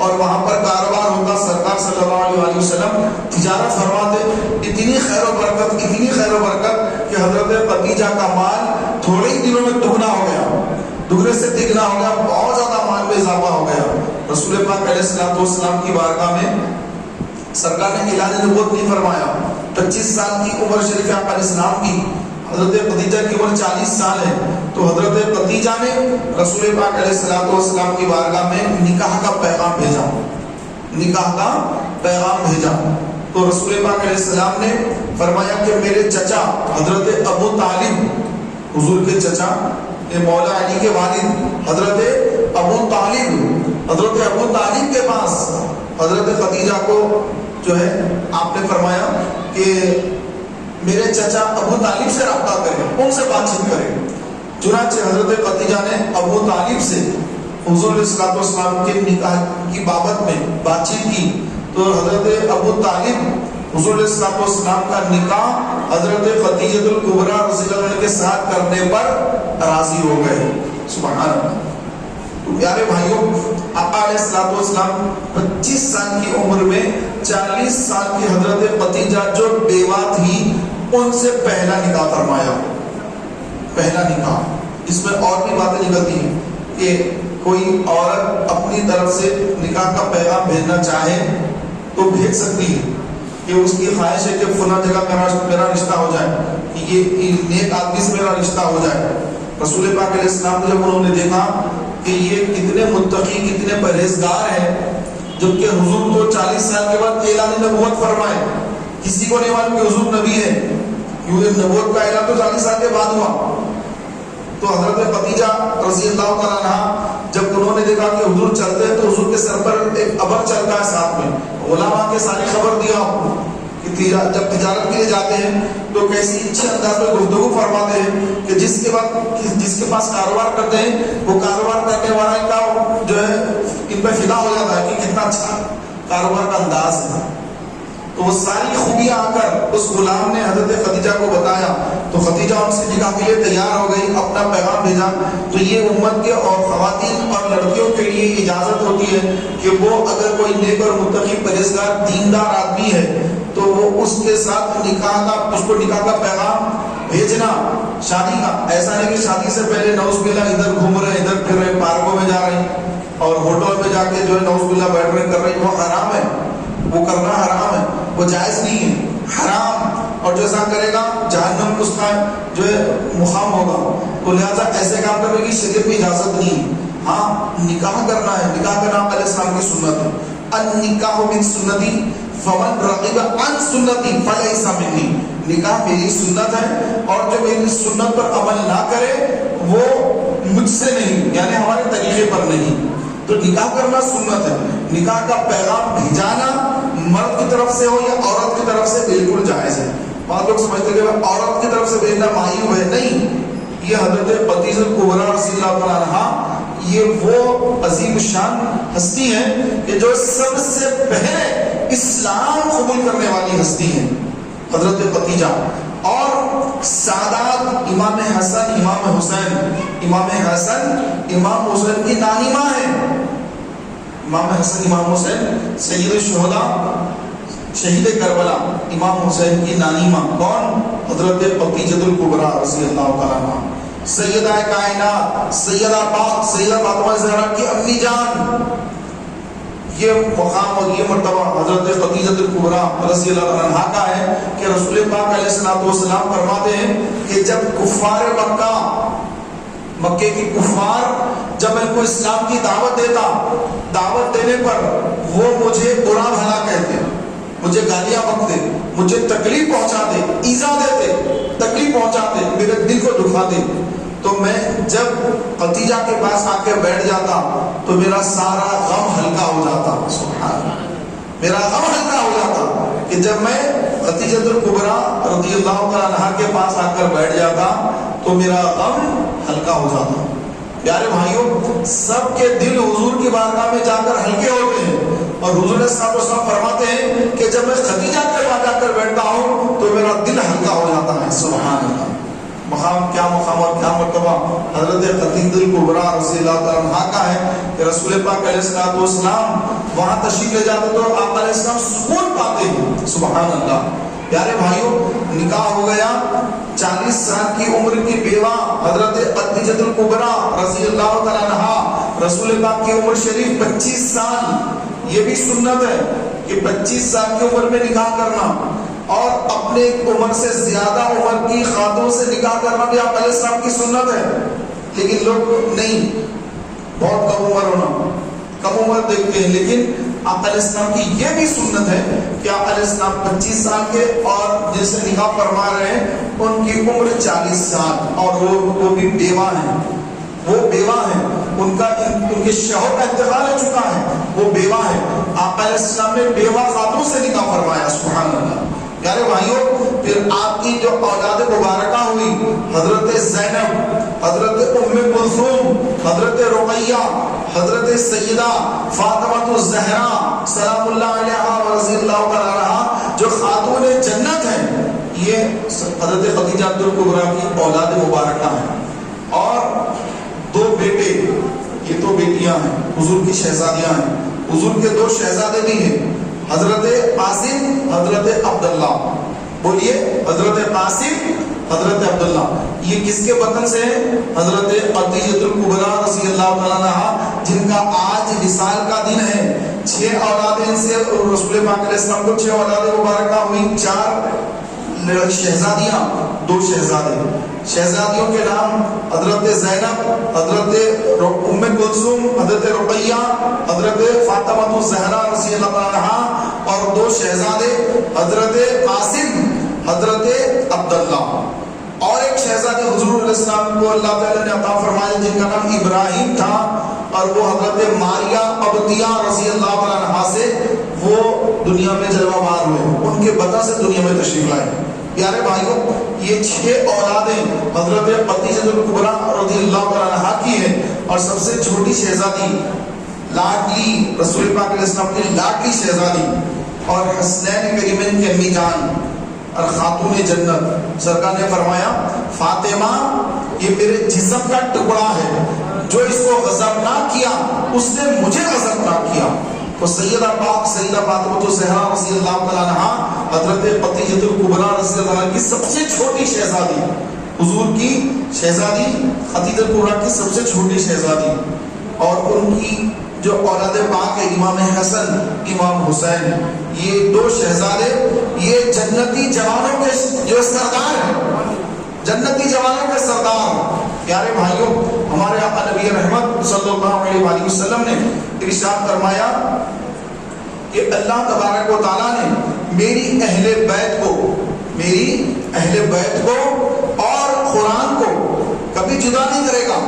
اور وہاں پر کاروبار ہوتا، سرکار صلی اللہ علیہ وسلم تجارت فرماتے. اتنی خیر و برکت، اتنی خیر و برکت کہ حضرت خدیجہ کا مال تھوڑے ہی دنوں میں دگنا ہو گیا، دگنے سے تگنا ہو گیا، بہت زیادہ مال میں اضافہ ہو گیا. رسول پاک علیہ السلام کی بارگاہ میں سرکار نے اعلان نبوت نہیں فرمایا. 25 سال کی عمر شریف آپ علیہ السلام کی، حضرت خدیجہ کی عمر 40 سال ہے. تو حضرت خدیجہ نے رسول پاک علیہ السلام کی بارگاہ میں نکاح کا پیغام بھیجا، نکاح کا پیغام بھیجا. تو رسول پاک علیہ السلام نے فرمایا کہ میرے چچا حضرت ابو طالب، حضور کے چچا مولا علی کے والد حضرت ابو طالب، حضرت ابو طالب کے پاس حضرت خدیجہ کو جو ہے آپ نے فرمایا کہ میرے چچا ابو طالب سے رابطہ کریں، ان سے بات چیت کریں. چنانچہ حضرت خدیجہ نے ابو طالب سے حضور علیہ السلام کے نکاح کی بابت میں بات چیت کی. تو حضرت ابو طالب حضور علیہ السلام کا نکاح حضرت قطیعۃ الکبریٰ رضی اللہ عنہ کے ساتھ کرنے پر راضی ہو گئے. سبحان اللہ. پیارے بھائیوں، آقا علیہ السلام 25 سال کی عمر میں 40 سال کی حضرت خدیجہ جو بیوہ تھی ان سے پہلا نکاح فرمایا. پہلا نکاح. اس میں اور بھی باتیں نکلتی ہیں کہ کوئی عورت اپنی طرف سے نکاح کا پیغام بھیجنا چاہے تو بھیج سکتی ہے، کہ اس کی خواہش ہے کہ فلاں جگہ میرا رشتہ ہو جائے، کہ یہ نیک آدمی سے میرا رشتہ ہو جائے. رسول پاک علیہ السلام کو جب انہوں نے دیکھا کہ یہ کتنے متقی کتنے پرہیزگار ہیں، جبکہ حضور تو 40 سال کے بعد اعلان نبوت فرمائے، کسی کو نہیں معلوم کہ حضور نبی ہے، کیونکہ نبوت کا اعلان تو 40 سال کے بعد ہوا۔ تو حضرت خدیجہ رضی اللہ تعالیٰ عنہ جب انہوں نے دیکھا کہ حضور چلتے ہیں تو حضور کے سر پر ایک ابر چلتا ہے، ساتھ میں غلام آ کے ساری خبر دیا کہ جب تجارت کے لیے جاتے ہیں تو کیسی اچھے انداز میں گفتگو فرماتے ہیں کہ جس کے پاس کاروبار کرتے ہیں وہ کاروبار کرنے والا ان کا جو ہے ان پہ فدا ہو جاتا ہے کہ کتنا اچھا کاروبار کا انداز ہے۔ تو وہ ساری خوبیاں آ کر اس غلام نے حضرت خدیجہ کو بتایا، تو خدیجہ ان سے نکاح کے لیے تیار ہو گئی، اپنا پیغام بھیجا۔ تو یہ امت کے اور خواتین اور لڑکیوں کے لیے اجازت ہوتی ہے کہ وہ اگر کوئی نیک اور متقی پرہیزگار دیندار آدمی ہے تو وہ اس کے ساتھ اس کو نکاح کا پیغام بھیجنا، شادی کا۔ ایسا نہیں کہ شادی سے پہلے نعوذ باللہ ادھر گھوم رہے ادھر پھر رہے، پارکوں میں جا رہے ہیں اور ہوٹل میں جا کے جو ہے نعوذ باللہ بیٹھ رہے کر رہے، وہ حرام ہے، وہ کرنا حرام ہے، وہ جائز نہیں ہے، حرام۔ اور جو ایسا کرے گا جہنم اس کا جو ہے مقام ہوگا۔ تو لہٰذا ایسے کام کرنے کی شریعت میں اجازت نہیں ہے۔ ہاں نکاح کرنا ہے، نکاح کا نام علیہ السلام کی سنت ہے، النکاح من سنتی فمن رغب عن سنتی فلیس منی۔ نکاح میری سنت ہے اور جو میری سنت پر عمل نہ کرے وہ مجھ سے نہیں، یعنی ہمارے طریقے پر نہیں۔ تو نکاح کرنا سنت ہے، نکاح کا پیغام بھیجانا مرد کی طرف سے ہو یا عورت کی طرف سے بالکل جائز ہے۔ بعض لوگ سمجھتے ہیں کہ عورت کی طرف سے بھیجنا معیوب ہے، نہیں، یہ حضرت خدیجہ کبریٰ رضی اللہ تعالیٰ عنہا یہ وہ عظیم شان ہستی ہے کہ جو سب سے پہلے اسلام قبول کرنے والی ہستی ہے، حضرت خدیجہ۔ اور سادات امام حسن امام حسین، امام حسن امام حسین کی نانی ماں ہے۔ امام حسن امام حسین سید الشہداء شہید کربلا، امام حسین کی نانی ماں کون؟ حضرت خدیجہ الکبریٰ رضی اللہ تعالیٰ عنہ، سیدہ کائنات، سیدہ پاک سیدہ فاطمہ زہرا کی امی جان۔ یہ مقام اور یہ مرتبہ حضرت خدیجہ الکبریٰ رضی اللہ عنہا کا ہے کہ رسول پاک علیہ السلام فرماتے ہیں کہ جب کفار مکے کی کفار جب میں کو اسلام کی دعوت دیتا، دعوت دینے پر وہ مجھے برا بھلا کہتے، مجھے گالیاں بکتے، مجھے تکلیف پہنچاتے، ایذا دیتے، تکلیف پہنچاتے، میرے دل کو دکھاتے، تو میں جب خدیجہ کے پاس آ کے بیٹھ جاتا تو میرا سارا غم ہلکا ہو جاتا۔ سبحان اللہ، میرا غم ہلکا ہو جاتا کہ جب میں خدیجہ الکبریٰ رضی اللہ تعالیٰ عنہا کے پاس آ کر بیٹھ جاتا تو میرا غم ہلکا ہو جاتا۔ پیارے بھائیوں، سب کے دل حضور کی بارگاہ میں جا کر ہلکے ہوتے ہیں، اور حضور صاحب وسلم فرماتے ہیں کہ جب میں خدیجہ کے پاس جا کر بیٹھتا ہوں تو میرا دل ہلکا ہو جاتا ہے۔ سبحان اللہ، مقام کیا مقام اور کیا مرتبہ حضرت خدیجہ الکبریٰ رضی اللہ تعالیٰ عنہا کا ہے کہ رسول پاک علیہ السلام وہاں تشریف لے جاتے تو آپ علیہ السلام سکون پاتے ہیں۔ سبحان اللہ۔ پیارے بھائیوں، نکاح ہو گیا، 40 سال کی عمر کی بیوہ حضرت خدیجہ الکبریٰ رضی اللہ تعالیٰ عنہا، رسول پاک کی عمر شریف 25 سال، یہ بھی سنت ہے کہ 25 سال کی عمر میں نکاح کرنا، اور اپنے عمر سے زیادہ عمر کی خاتون سے نکاح کرنا بھی آپ علیہ السلام کی سنت ہے۔ لیکن لوگ نہیں، بہت کم عمر ہونا، کم عمر دیکھتے ہیں، لیکن آپ علیہ السلام کی یہ بھی سنت ہے کہ آپ علیہ السلام 25 سال کے اور جن سے نکاح فرما رہے ہیں ان کی عمر 40 سال، اور وہ بھی بیوہ ہیں، وہ بیوہ ہیں، ان کے شوہر کا انتقال ہو چکا ہے، وہ بیوہ ہے۔ آپ علیہ السلام نے بیوہ خاتون سے نکاح فرمایا۔ سبحان اللہ۔ پیارے بھائیوں، پھر آپ کی جو اولاد مبارکہ ہوئی، حضرت زینب، حضرت ام کلثوم، حضرت رقیہ، حضرت سیدہ فاطمہ الزہرا سلام اللہ علیہا ورضی اللہ تعالی عنہا، جو خاتون جنت ہیں، یہ حضرت خدیجہ الکبریٰ کی اولاد مبارکہ ہیں۔ اور 2 بیٹے، یہ 2 بیٹیاں ہیں، حضور کی شہزادیاں ہیں، حضور کے 2 شہزادے بھی ہیں، حضرت قاسم، حضرت عبداللہ۔ بولیے، حضرت قاسم، حضرت عبداللہ۔ یہ کس کے وطن سے ہیں؟ حضرت خدیجہ الکبریٰ رضی اللہ تعالیٰ عنہا، جن کا آج وصال کا دن ہے۔ 6 اولادیں ان سے رسول پاک علیہ السلام کو 6 اولادیں مبارکہ ہوئی، 4 شہزادیاں، 2 شہزادے، شہزادیوں کے نام حضرت زینب، حضرت ام کلثوم، حضرت رقیہ، حضرت فاطمہ الزہرا رضی اللہ عنہا، اور 2 شہزادے حضرت قاسم، حضرت عبداللہ، اور ایک شہزادے حضور علیہ السلام کو اللہ تعالیٰ نے عطا فرمایا جن کا نام ابراہیم تھا، اور وہ حضرت ماریہ ابدیہ رضی اللہ عنہا سے وہ دنیا میں جلوہ مار ہوئے، ان کے بطن سے دنیا میں تشریف لائے۔ پیارے بھائیوں، یہ 6 اولادیں حضرت خدیجہ الکبریٰ رضی اللہ عنہا کی ہیں، اور سب سے چھوٹی شہزادی لاڈلی رسول پاک علیہ السلام کی لاڈلی شہزادی اور حسنین کریمین کی امی جان اور خاتون جنت، سرکار نے فرمایا فاطمہ یہ میرے جسم کا ٹکڑا ہے، جو اس کو غضبناک کیا اس نے مجھے غضبناک کیا۔ تو سیدہ پاک سیدہ فاطمہ الزہرا رضی اللہ تعالیٰ عنہا حضرت خدیجہ الکبریٰ رضی اللہ عنہا کی سب سے چھوٹی شہزادی، حضور کی شہزادی خدیجہ الکبریٰ کی سب سے چھوٹی شہزادی، اور ان کی جو اولاد پاک ہے امام حسن امام حسین، یہ 2 شہزادے یہ جنتی جوانوں کے جو سردار ہیں، جنتی جوانوں کے سردار۔ پیارے بھائیوں، ہمارے آقا نبی رحمت صلی اللہ علیہ وآلہ وسلم نے ارشاد فرمایا کہ اللہ تبارک و تعالیٰ نے میری اہل بیت کو اور قرآن کو کبھی جدا نہیں کرے گا۔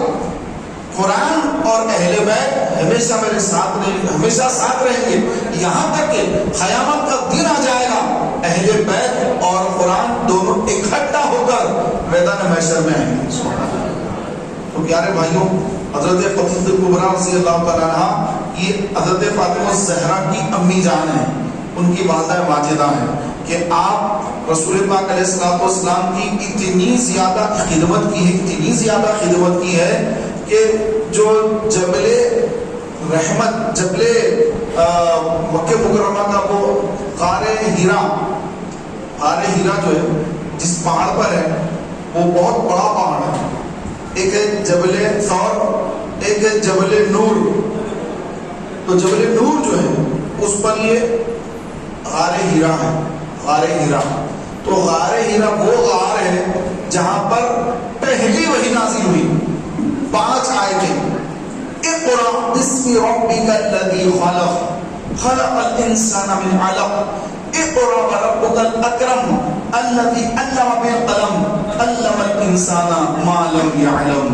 قرآن اور اہل بیت ہمیشہ میرے ساتھ ہمیشہ ساتھ رہیں گے، یہاں تک کہ قیامت کا دن آ جائے گا، اہل بیت اور قرآن دونوں اکٹھا ہو کر میدان محشر میں آئیں گے۔ تو پیارے بھائیوں، حضرت خدیجہ الکبریٰ رضی اللہ تعالیٰ عنہا یہ حضرت فاطمہ الزہرا کی امی جان ہیں، ان کی والدہ ماجدہ ہیں، کہ آپ رسول پاک علیہ الصلوۃ والسلام کی اتنی زیادہ خدمت کی ہے کہ جو جبل رحمت، جبل مکہ مکرمہ کا وہ غار ہیرا جو ہے جس پہاڑ پر ہے، وہ بہت بڑا پہاڑ ہے، ایک ہے جبل ثور، ایک ہے جبل نور۔ تو جبل نور جو ہے اس پر یہ غار ہیرا ہے، غار ہیرا۔ تو غار ہیرا وہ غار ہے جہاں پر پہلی وحی نازل ہوئی، 5 آیتیں، اقرأ باسم ربک الذی خلق، خلق الانسان من علق، اقرأ وربک الاکرم الذی علم بالقلم، علم الانسان ما لم یعلم۔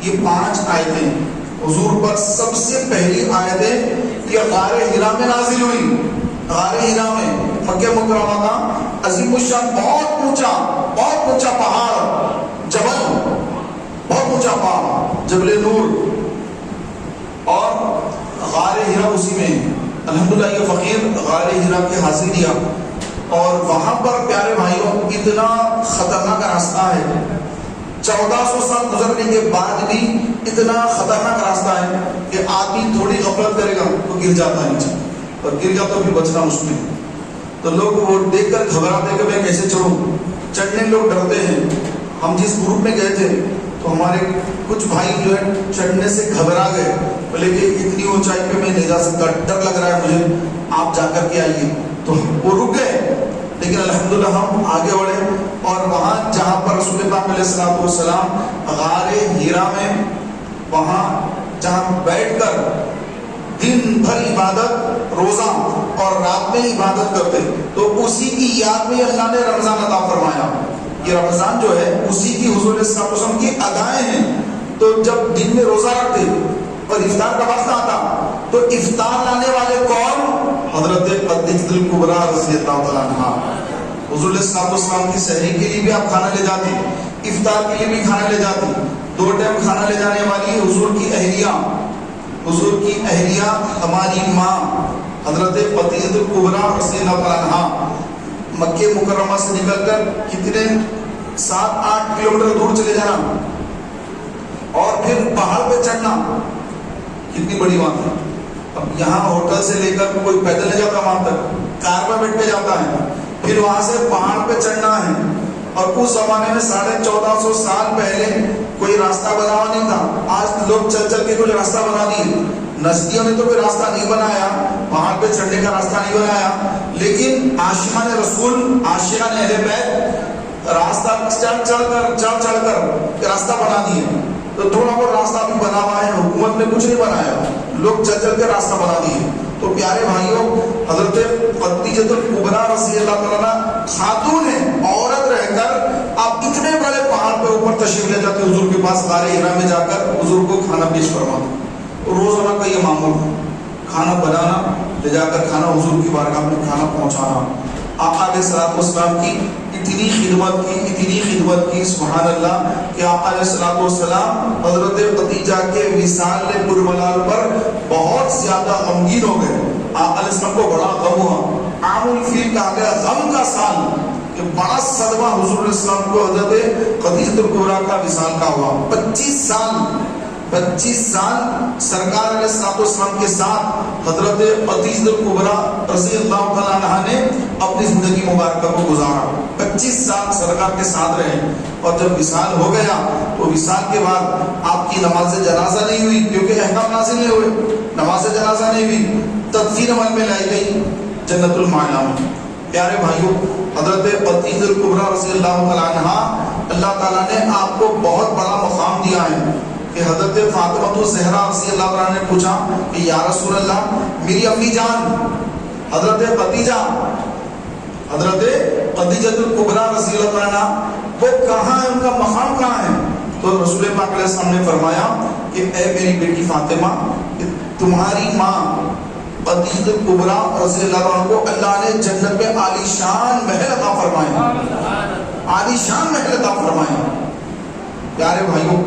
یہ 5 آیتیں حضور پر سب سے پہلی آیتیں یہ غار ہیرا میں نازل ہوئی۔ غار ہیرا میں مکہ مکرمہ کا عظیم الشان بہت اونچا پہاڑ، جبل بہت اونچا پہاڑ جبل نور، اور غار ہیرا اسی میں۔ الحمدللہ یہ فقیر غار ہیرا کی حاصل دیا، اور وہاں پر پیارے بھائیوں اتنا خطرناک راستہ ہے، 1400 سال گزرنے کے بعد بھی اتنا خطرناک راستہ ہے کہ آدمی تھوڑی غفلت کرے گا تو گر جاتا ہے نیچے، اور گر گیا تو پھر بچنا مشکل ہے۔ تو لوگ وہ دیکھ کر گھبراتے کہ میں کیسے چڑھوں، چڑھنے لوگ ڈرتے ہیں۔ ہم جس گروپ میں گئے تھے تو ہمارے کچھ بھائی جو ہے چڑھنے سے گھبرا گئے، بولے کہ اتنی اونچائی پہ میں نہیں جا سکتا، ڈر لگ رہا ہے مجھے، آپ جا کر کے آئیے۔ تو وہ رک گئے، لیکن الحمدللہ ہم آگے بڑھے، اور وہاں جہاں پر رسول پاک علیہ الصلوۃ والسلام غار ہیرا میں وہاں جہاں بیٹھ کر دن بھر عبادت، روزہ اور رات میں عبادت کرتے، تو اسی کی یاد میں اللہ نے رمضان عطا فرمایا۔ یہ رمضان جو ہے اسی کی حضور صلی اللہ علیہ وسلم کی ادائیں ہیں۔ تو جب دن میں روزہ رکھتے اور افطار کا وقت آتا تو افطار لانے والے کون؟ حضرت خدیجہ الکبریٰ رضی اللہ تعالیٰ عنہا۔ حضور صلی اللہ علیہ وسلم کی سحری کے لیے بھی آپ کھانا لے جاتے، افطار کے لیے بھی کھانا لے جاتے، 2 ٹائم کھانا لے جانے والی حضور کی اہلیہ ہماری ماں حضرت خدیجہ الکبریٰ رضی اللہ تعالیٰ عنہا مکہ مکرمہ سے نکل کر کتنے 7-8 کلومیٹر دور چلے جانا، اور پھر پہاڑ پہ چڑھنا، کتنی بڑی بات ہے۔ اب یہاں ہوٹل سے لے کر کوئی پیدل نہیں جاتا، وہاں تک کار پر بیٹھ کے جاتا ہے، پھر وہاں سے پہاڑ پہ چڑھنا ہے۔ اور اس زمانے میں 1450 سال پہلے کوئی راستہ بنا ہوا نہیں تھا۔ آج لوگ چل چل کے کوئی راستہ بنا دیے، نزدیوں نے تو کوئی راستہ نہیں بنایا، پہاڑ پہ چڑھنے کا راستہ نہیں بنایا، لیکن عاشقان رسول، عاشقان اہل بیت راستہ چڑھ کر راستہ بنا دیے، تو تھوڑا بہت راستہ بھی بنا ہوا ہے، حکومت نے کچھ نہیں بنایا، لوگ چل کے راستہ بنا دیے۔ تو پیارے بھائیوں، حضرت خدیجہ الکبریٰ رضی اللہ تعالیٰ خاتون ہے، عورت رہ کر آپ اتنے بڑے پہاڑ پہ اوپر تشریف لے جاتے حضور کے پاس، غار حرا میں جا کر حضور کو کھانا پیش فرماتے۔ روزانہ کا یہ معمول ہے، کھانا بنانا، لے جا کر کھانا حضور کی بارگاہ میں کھانا پہنچانا۔ آقا علیہ الصلوۃ والسلام کی اتنی خدمت کی سبحان اللہ کہ آقا علیہ الصلوۃ والسلام حضرت خدیجہ کے وصال پرملال پر بہت زیادہ غمگین ہو گئے۔ آقا علیہ السلام کو بڑا غم ہوا، عام الفیل کہا گیا، غم کا سال، کہ بڑا صدمہ حضور علیہ السلام کو حضرت خدیجہ الکبریٰ کا وصال کا ہوا۔ 25 سال سرکار علیہ السلام کے ساتھ حضرت خدیجہ الکبریٰ رضی اللہ تعالیٰ عنہا نے اپنی زندگی مبارکہ کو گزارا۔ 25 سال سرکار کے ساتھ رہے، اور جب وصال ہو گیا تو وصال کے بعد آپ کی نماز جنازہ نہیں ہوئی، کیونکہ احکام نازل نہیں ہوئے، نماز جنازہ نہیں ہوئی، تدفین عمل میں لائی گئی جنت المعلا میں۔ پیارے بھائیوں، حضرت خدیجہ الکبریٰ رضی اللہ تعالیٰ عنہا، اللہ تعالیٰ نے آپ کو بہت بڑا مقام دیا ہے کہ حضرت فاطمہ الزہرا رضی اللہ عنہا نے پوچھا کہ یا رسول اللہ، میری امی جان حضرت خدیجہ الکبریٰ رضی اللہ عنہا وہ کہاں ہے، ان کا مقام کہاں ہے؟ تو رسول پاک علیہ السلام نے فرمایا کہ اے میری بیٹی فاطمہ، تمہاری ماں خدیجہ الکبریٰ رضی اللہ عنہ کو اللہ نے جنت میں عالی شان محل عطا فرمایا، عالی شان محل عطا فرمایا۔ پیارے بھائیوں،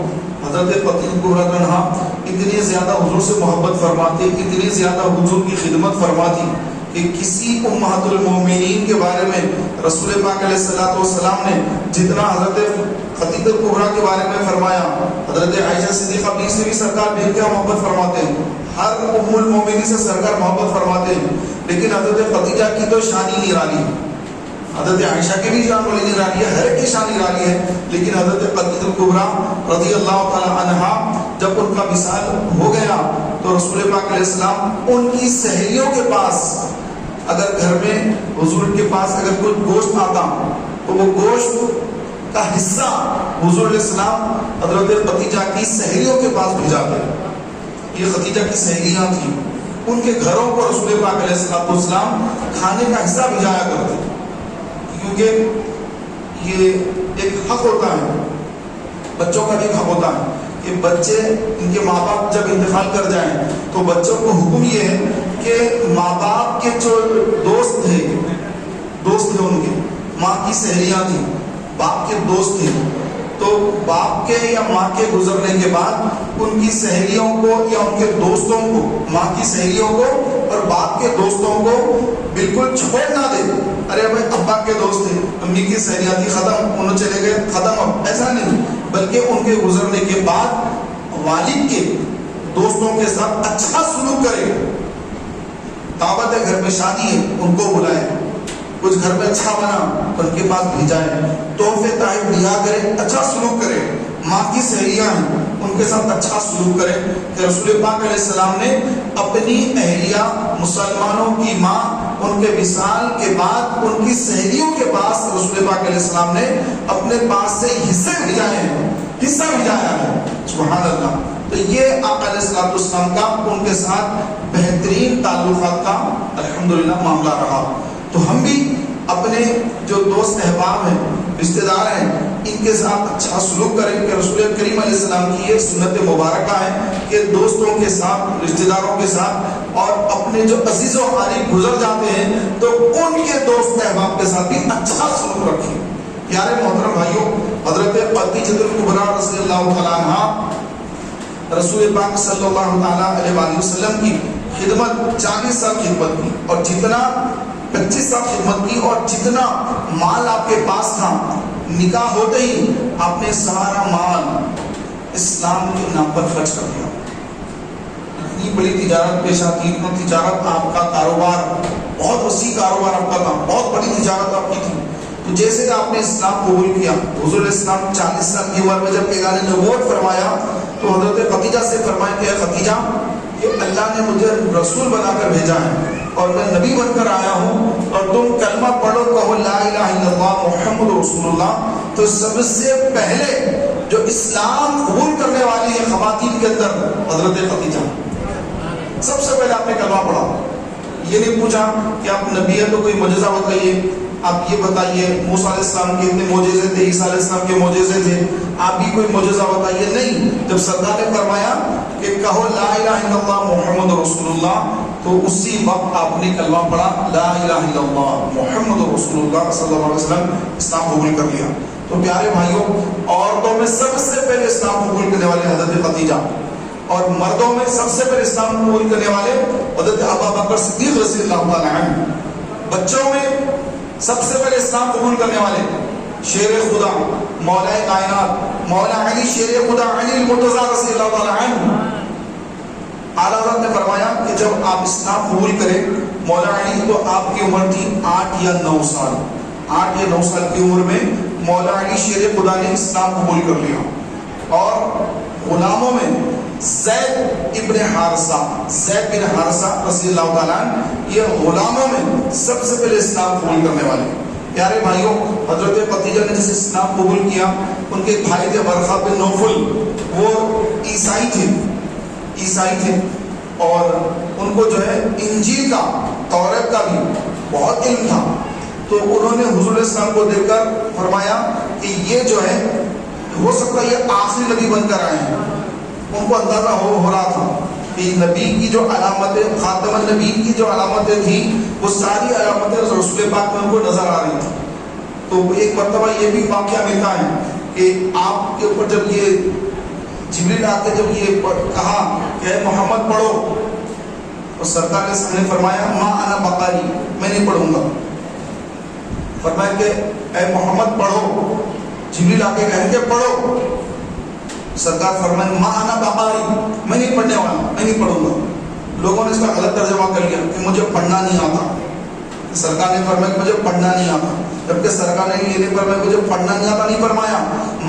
حضرت خدیجہ الکبریٰ عنہا اتنی زیادہ حضور سے محبت فرماتی، اتنی زیادہ حضور کی خدمت فرماتی کہ کسی امہات المومنین کے بارے میں رسول پاک علیہ الصلوۃ والسلام نے جتنا حضرت خدیجہ الکبریٰ کے بارے میں فرمایا، حضرت عائشہ صدیقہ بیوی سے بھی سرکار بے انتہا محبت فرماتے ہیں، ہر ام المومنین سے سرکار محبت فرماتے ہیں، لیکن حضرت خدیجہ کی تو شان ہی نرالی ہے، حضرت عائشہ کی بھی شان بڑی نرالی ہے، ہر ایک کی شان نرالی ہے، لیکن حضرت خدیجہ الکبریٰ رضی اللہ تعالی عنہا جب ان کا وصال ہو گیا تو رسول پاک علیہ السلام ان کی سہیلیوں کے پاس، اگر گھر میں حضور کے پاس اگر کچھ گوشت آتا تو وہ گوشت کا حصہ حضور علیہ السلام حضرت خدیجہ کی سہیلیوں کے پاس بھیجاتے۔ یہ خدیجہ کی سہیلیاں تھیں، ان کے گھروں کو رسول پاک علیہ السلام کھانے کا حصہ بھیجایا کرتے، کیونکہ یہ ایک حق ہوتا ہے، بچوں کا بھی ایک حق ہوتا ہے کہ بچے، ان کے ماں باپ جب انتقال کر جائیں تو بچوں کو حکم یہ ہے کہ ماں باپ کے جو دوست تھے ان کے، ماں کی سہیلیاں تھیں، باپ کے دوست تھے، تو باپ کے یا ماں کے گزرنے کے بعد ان کی سہیلیوں کو یا ان کے دوستوں کو، ماں کی سہیلیوں کو اور باپ کے دوستوں کو بالکل چھوڑ نہ دے، ارے بھائی ابا کے دوست تھے، امی کی سہیلیاں تھی، ختم، انہوں چلے گئے، ختم، اب ایسا نہیں، بلکہ ان کے گزرنے کے بعد والد کے دوستوں کے ساتھ اچھا سلوک کرے، دعوت ہے، گھر میں شادی ہے، ان کو بلائے، کچھ گھر میں اچھا بنا ان کے پاس بھیجائے، تحفے تحائف دیا کرے، اچھا سلوک کرے، ماں کی سہیلیاں ہیں ان کے ساتھ اچھا سلوک کرے۔ کہ رسول پاک علیہ السلام نے اپنی اہلیہ مسلمانوں کی ماں، ان کے وصال کے بعد ان کی سہیلیوں کے پاس رسول پاک علیہ السلام نے اپنے پاس سے حصے بھیجائے ہیں، حصہ بھیجایا ہے، سبحان اللہ۔ تو یہ آقا علیہ السلام کا ان کے ساتھ بہترین تعلقات کا الحمدللہ معاملہ رہا۔ تو ہم بھی اپنے جو دوست احباب ہیں، رشتہ دار ہیں، ان کے ساتھ اچھا سلوک کریں کہ رسول کریم علیہ السلام کی یہ سنت مبارکہ ہے کہ دوستوں کے ساتھ، رشتہ داروں کے ساتھ اور اپنے جو عزیز و قریب گزر جاتے ہیں تو ان کے دوست احباب کے ساتھ بھی اچھا سلوک رکھیں۔ پیارے محترم بھائیوں، حضرت خدیجہ الکبریٰ رضی اللہ تعالیٰ عنہا رسول پاک صلی اللہ تعالیٰ علیہ وآلہ وسلم کی خدمت 40 سال خدمت کی، اور جتنا 25 سال خدمت کی، اور جتنا مال آپ کے پاس تھا، نکاح ہوتے ہی آپ نے سارا مال اسلام کے نام پر خرچ کر دیا۔ اتنی بڑی تجارت پیش آتی، اتنا تجارت آپ کا کاروبار، بہت وسیع کاروبار آپ کا تھا، بہت بڑی تجارت آپ کی تھی۔ تو جیسے آپ نے اسلام قبول کیا، حضور علیہ السلام 40 سال کی عمر میں جب اعلان نبوت فرمایا تو حضرت خدیجہ سے فرمایا کہ خدیجہ، کہ اللہ نے مجھے رسول بنا کر بھیجا ہے اور میں نبی بن کر آیا ہوں اور تم کلمہ پڑھو کہو لا الہ الا اللہ محمد رسول اللہ. تو سب سے پہلے جو اسلام قبول کرنے والی ہے خواتین کے اندر حضرت خدیجہ. سب سے پہلے آپ نے کلمہ پڑھا. یہ نہیں پوچھا کہ آپ نبی ہے تو کوئی معجزہ بتائیے, آپ یہ بتائیے موسیٰ علیہ السلام کے اتنے معجزے تھے, عیسیٰ علیہ السلام کے معجزے تھے, آپ بھی کوئی معجزہ بتائیے. نہیں, جب سرکار نے فرمایا کہ کہو لا الہ الا اللہ محمد رسول اللہ, تو اسی وقت آپ نے کلمہ پڑھا لا الہ الا اللہ محمد رسول اللہ صلی اللہ علیہ وسلم, اسلام قبول کر لیا. تو پیارے بھائیوں, عورتوں میں سب سے پہلے اسلام قبول کرنے والے حضرت خدیجہ, اور مردوں میں سب سے پہلے اسلام قبول کرنے والے حضرت ابوبکر صدیق رضی اللہ تعالی عنہ. بچوں میں سب سے پہلے اسلام قبول کرنے والے شیر خدا مولا کائنات مولا علی شیر خدا علی المرتضیٰ رضی اللہ تعالی عنہ. اعلیٰ حضرت نے فرمایا کہ جب آپ اسلام قبول کریں مولا علی, تو آپ کی عمر تھی 8 یا 9 سال. 8 یا 9 سال کی عمر میں مولا علی شیر خدا نے اسلام قبول کر لیا. اور غلاموں میں زید ابن حارثہ رضی اللہ تعالیٰ عنہ, یہ غلاموں میں سب سے پہلے اسلام قبول کرنے والے. پیارے بھائیوں, حضرت خدیجہ نے جسے اسلام قبول کیا, ان کے بھائی تھے ورقہ بن نوفل, وہ عیسائی تھے اور ان کو جو ہے انجیل کا توریت کا بھی بہت علم تھا. تو انہوں نے حضور علیہ السلام کو دیکھ کر فرمایا کہ یہ جو ہے ہو سکتا ہے یہ آخری نبی بن کر آئے ہیں. ان کو اندازہ ہو رہا تھا کہ نبی کی جو علامتیں, خاتم النبی کی جو علامتیں تھیں, وہ ساری علامتیں رسول پاک میں ان کو نظر آ رہی تھیں. تو ایک مرتبہ یہ بھی واقعہ ملتا ہے کہ آپ کے اوپر جب یہ جبریل آ کے جب یہ کہا کہ اے محمد پڑھو, تو سرکار نے فرمایا ما انا بقاری, میں نہیں پڑھوں گا. فرمایا کہ اے محمد پڑھو. جبریل آ کے کہیں کہ پڑھو. سرکار فرمائے ما انا بقاری, میں نہیں پڑھنے والا, میں نہیں پڑھوں گا. لوگوں نے اس کا غلط ترجمہ کر لیا کہ مجھے پڑھنا نہیں آتا. سرکار نے فرمایا کہ مجھے پڑھنا نہیں آتا, جبکہ سرکار نے یہ نہیں فرمایا مجھے پڑھنا نہیں آتا, نہیں فرمایا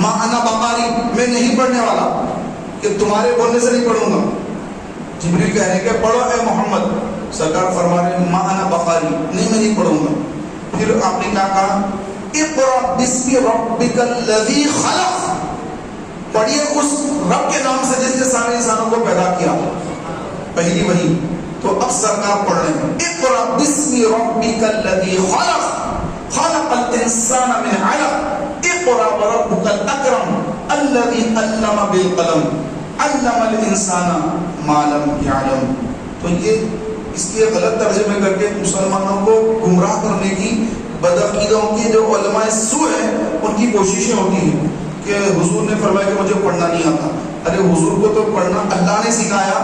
ما انا بقاری, میں نہیں پڑھنے والا, کہ تمہارے بولنے سے نہیں پڑھوں گا. جبریل کہہ رہے کہ پڑھو اے محمد. سرکار فرما رہے ما انا بقاری, نہیں میں نہیں پڑھوں گا. پھر آپ نے کیا کہا اقرأ بسم ربک الذی خلق, پڑھیے اس رب کے نام سے جس نے سارے انسانوں کو پیدا کیا. پہلی وہی. تو اب سرکار پڑھ رہے ہیں اقرأ بسم ربک الذی خلق خلق الانسان من علق اقرأ وربک الاکرم الذی علم بالقلم علم الانسان ما لم یعلم. تو یہ اس کے غلط ترجمے کر کے مسلمانوں کو گمراہ کرنے کی بدعقیدوں کی جو علماء سو ہیں ان کی کوششیں ہوتی ہیں کہ حضور نے فرمایا کہ مجھے پڑھنا نہیں آتا. ارے حضور کو تو پڑھنا اللہ نے سکھایا.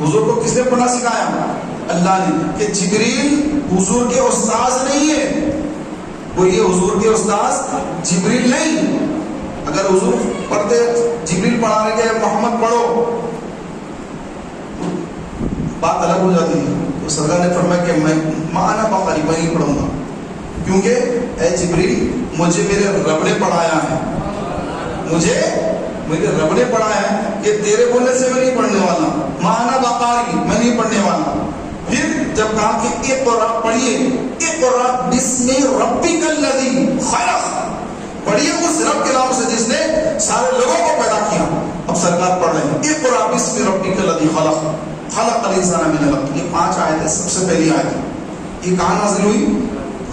حضور کو کس نے پڑھنا سکھایا؟ اللہ نے. کہ جبریل حضور کے استاذ نہیں ہے. بولیے حضور کے استاذ جبریل نہیں. اگر حضور پڑھتے, جبریل پڑھا رہے کہ محمد پڑھو, بات الگ ہو جاتی ہے. تو سرکار نے فرمایا کہ میں مانا بقاری, میں نہیں پڑھوں گا, کیونکہ اے جبریل مجھے میرے رب نے پڑھایا ہے, مجھے میرے رب نے پڑھایا ہے کہ تیرے بولنے سے میں نہیں پڑھنے والا. مانا بقاری, میں نہیں پڑھنے والا. پھر جب کہا کہ اقرأ, پڑھیے اقرأ بسم ربک الذی خلق, پڑھیے اس رب کے نام سے جس نے سارے لوگوں کو پیدا کیا. اب سرکار پڑھ رہے ہیں اقرأ بسم ربک الذی خلق خلق الانسان من علق. یہ 5 آیتیں سب سے پہلی آیت ہے. یہ کہاں نازل ہوئی؟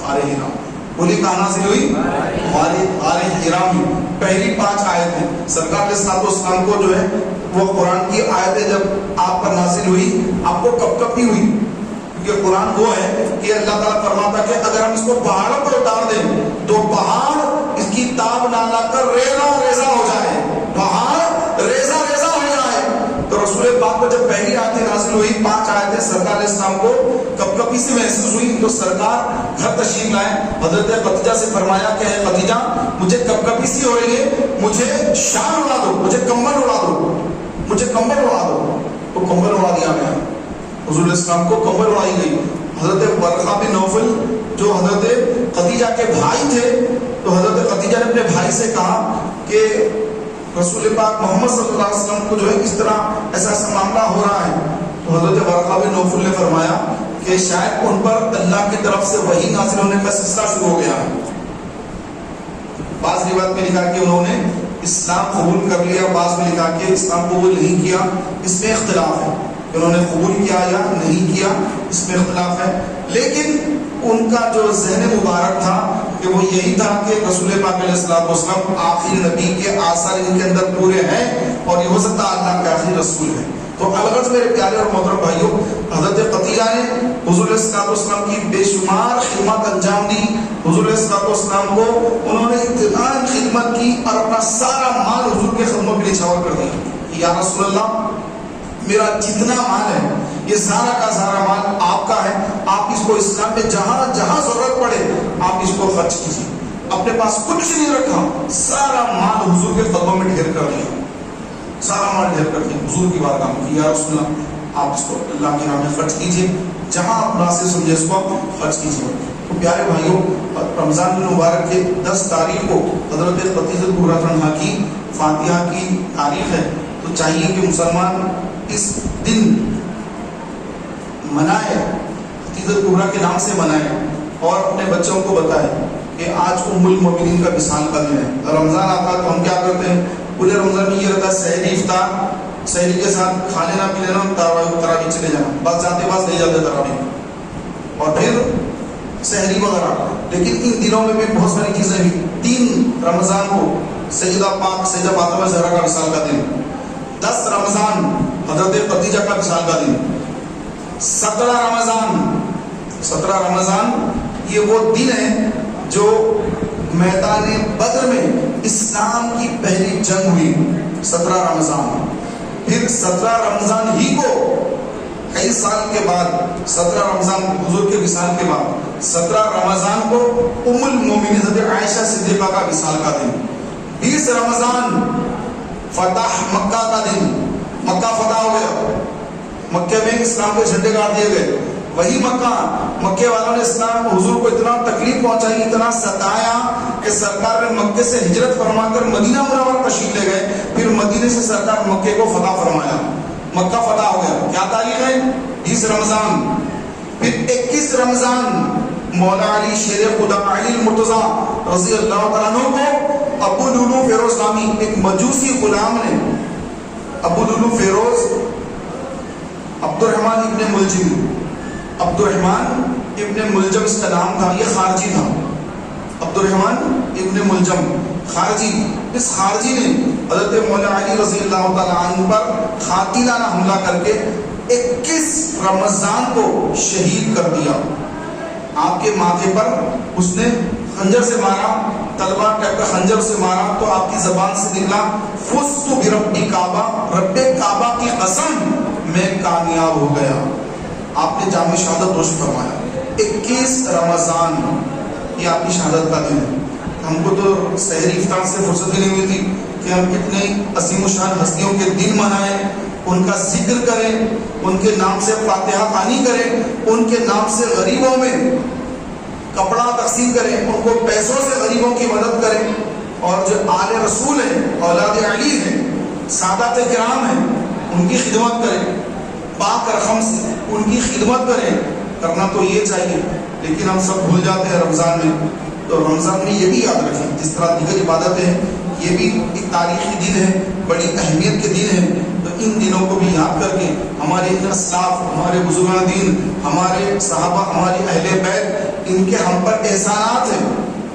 غار حرا. بولی کہاں نازل ہوئی؟ غار حرا میں. پہلی 5 آیتیں سرکار علیہ السلام کو جو ہے وہ قرآن کی آیتیں جب آپ پر نازل ہوئی, آپ کو کب کب بھی ہوئی؟ کیونکہ قرآن وہ ہے کہ اللہ تعالیٰ فرماتا کہ اگر ہم اس کو پہاڑوں پر اتار دیں تو پہاڑ اس کی تاب نہ لا کر ریزہ ریزہ ہو جائے, پہاڑ ریزہ ریزہ ہو جائے. تو رسول پاک کو جب پہلی آیتیں نازل ہوئی 5 آیتیں سرکار علیہ السلام کو کب کبھی سے محسوس ہوئی. تو سرکار گھر تشریف لائے, حضرت خدیجہ سے فرمایا کہ اے خدیجہ مجھے کب کبھی سی ہو رہی ہے, مجھے شال اڑا دو, مجھے کمبل اڑا دو, مجھے کمبل اڑا دو. تو کمبل اڑا دیا گیا, حضور علیہ السلام کو کمبل اڑائی گئی. حضرت ورقہ بن نوفل جو حضرت خدیجہ کے بھائی تھے, تو حضرت خدیجہ نے اپنے بھائی سے کہا کہ رسول پاک محمد صلی اللہ علیہ وسلم کو جو ہے اس طرح ایسا ایسا معاملہ ہو رہا ہے. تو حضرت ورقہ بن نوفل نے فرمایا کہ شاید ان پر اللہ کی طرف سے وحی نازل ہونے کا سلسلہ شروع ہو گیا. بعض روایت میں لکھا کہ انہوں نے اسلام قبول کر لیا, بعض میں لکھا کہ اسلام قبول نہیں کیا. اس میں اختلاف ہے, انہوں نے قبول کیا یا نہیں کیا, اس میں اختلاف ہے. لیکن ان کا جو ذہن مبارک تھا کہ وہ یہی تھا کہ رسول پاک علیہ الصلوۃ والسلام آخری نبی کے آثار ان کے اندر پورے ہیں اور یہ ہو سکتا ہے اللہ کے آخری رسول ہے. تو الغرض میرے پیارے اور محترم بھائیوں, حضرت قتیلہ نے حضور علیہ الصلوۃ والسلام کی بے شمار خدمات انجام دی. حضور علیہ الصلوۃ والسلام کو انہوں نے اتنا خدمت کی اور اپنا سارا مال حضور کے خدمت کے لیے چھاور کر دیا. یا رسول اللہ, میرا جتنا مال ہے یہ سارا کا سارا مال آپ کا ہے, آپ اس کو اسلام میں جہاں جہاں ضرورت پڑے آپ اس کو خرچ کیجیے. اپنے پاس کچھ نہیں رکھا, سارا مال حضور کے قدموں میں ڈھیر کر دیا, سارا مال ڈھیر کر دیا. حضور کی بارگاہ میں یا رسول اللہ آپ اس کو اللہ کے نام میں خرچ کیجیے, جہاں آپ مناسب سمجھے اس کو خرچ کیجیے. تو پیارے بھائیوں, رمضان المبارک کے 10 تاریخ کو حضرت خدیجہ کبریٰ عنہا کی فاتحہ کی تاریخ ہے. تو چاہیے کہ مسلمان اس دن منائے, خدیجہ کبریٰ کے نام سے منائے اور اپنے بچوں کو بتائے کہ آج ام المومنین کا وصال کا دن ہے. رمضان آتا تو ہم کیا کرتے ہیں, پورے رمضان میں یہ رہتا ہے سحری افطار, سحری کے ساتھ کھا لینا پی لینا, تراویح چلے جانا, بس جاتے بس نہیں جاتے تراویح اور پھر سحری وغیرہ. لیکن ان دنوں میں بھی بہت ساری چیزیں ہوئی. 3 رمضان کو سیدہ پاک سیدہ فاطمہ زہرا کا وصال کا دن, 10 رمضان حضرت خدیجہ کا وصال کا دن, 17 رمضان یہ وہ دن ہے جو میدان بدر میں اسلام کی پہلی جنگ ہوئی. 17 رمضان, پھر 17 رمضان ہی کو کئی سال کے بعد 17 رمضان حضور کے وصال کے بعد 17 رمضان کو ام المومنین حضرت عائشہ صدیقہ کا وصال کا دن. 20 رمضان فتح مکہ کا دن, مکہ فتح ہو گیا, مکے میں اسلام کے جھنڈے گاڑ دیے گئے. وہی مکے والوں نے اسلام حضور کو اتنا تکلیف پہنچائی, اتنا ستایا کہ سرکار نے مکے سے ہجرت فرما کر مدینہ منورہ تشریف لے گئے. پھر مدینے سے سرکار مکے کو فتح فرمایا, مکہ فتح ہو گیا. کیا تاریخ ہے؟ 20 رمضان. پھر 21 رمضان مولا علی شیر خدا علی المرتضیٰ رضی اللہ تعالیٰ عنہ کو ابو لولو فیروز نامی ایک مجوسی غلام نے, ابو لولو فیروز عبد الرحمن ابن ملجم اس کا نام تھا, یہ خارجی تھا. عبد الرحمن ابن ملجم خارجی, اس خارجی نے حضرت مولا علی رضی اللہ تعالیٰ عنہ پر قاتلانہ حملہ کر کے 21 رمضان کو شہید کر دیا. آپ کے ماتھے پر اس نے خنجر سے مارا, تلوار ٹائپ کا خنجر سے مارا, تو آپ کی زبان سے نکلا فزت برب کعبہ, رب کعبہ کی قسم میں کامیاب ہو گیا. آپ نے جامع شہادت نوش فرمایا. 21 رمضان یہ آپ کی شہادت کا دن ہے. ہم کو تو سحری افطار سے فرصت ہی نہیں ملتی کہ ہم کتنے عظیم الشان ہستیوں کے دن منائیں, ان کا ذکر کریں, ان کے نام سے فاتحہ خوانی کریں, ان کے نام سے غریبوں میں کپڑا تقسیم کریں, ان کو پیسوں سے غریبوں کی مدد کریں, اور جو آل رسول ہیں, اولاد علی ہیں, سادات کرام ہیں, ان کی خدمت کریں, پاک رقم سے ان کی خدمت کریں. کرنا تو یہ چاہیے, لیکن ہم سب بھول جاتے ہیں رمضان میں. تو رمضان میں یہ بھی یاد رکھیں, جس طرح دیگر عبادتیں ہیں یہ بھی ایک تاریخی دن ہے, بڑی اہمیت کے دن ہے. تو ان دنوں کو بھی یاد کر کے ہمارے اسلاف, ہمارے بزرگان دین, ہمارے صحابہ, ہمارے اہل بیت, ان کے ہم پر احسانات ہیں,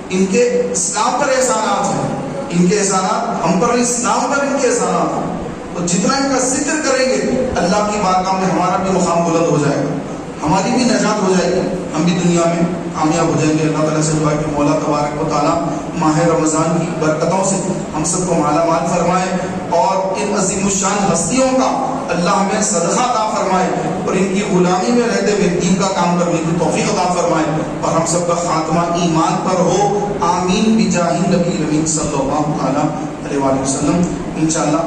ان کے اسلام پر احسانات ہیں, ان کے احسانات ہم پر, اسلام پر ان کے احسانات ہیں. تو جتنا ان کا ذکر کریں گے اللہ کی بارگاہ میں ہمارا بھی مقام بلند ہو جائے گا, ہماری بھی نجات ہو جائے گی, ہم بھی دنیا میں کامیاب ہو جائیں گے. اللہ تعالیٰ سے دعا کہ مولا تبارک و تعالیٰ ماہ رمضان کی برکتوں سے ہم سب کو مالا مال فرمائے, اور ان عظیم الشان ہستیوں کا اللہ ہمیں صدقہ عطا فرمائے, اور ان کی غلامی میں رہتے ہوئے دین کا کام کرنے کی توفیق عطا فرمائے, اور ہم سب کا خاتمہ ایمان پر ہو. آمین بجاہ نبی الامین صلی اللہ علیہ وسلم. انشاءاللہ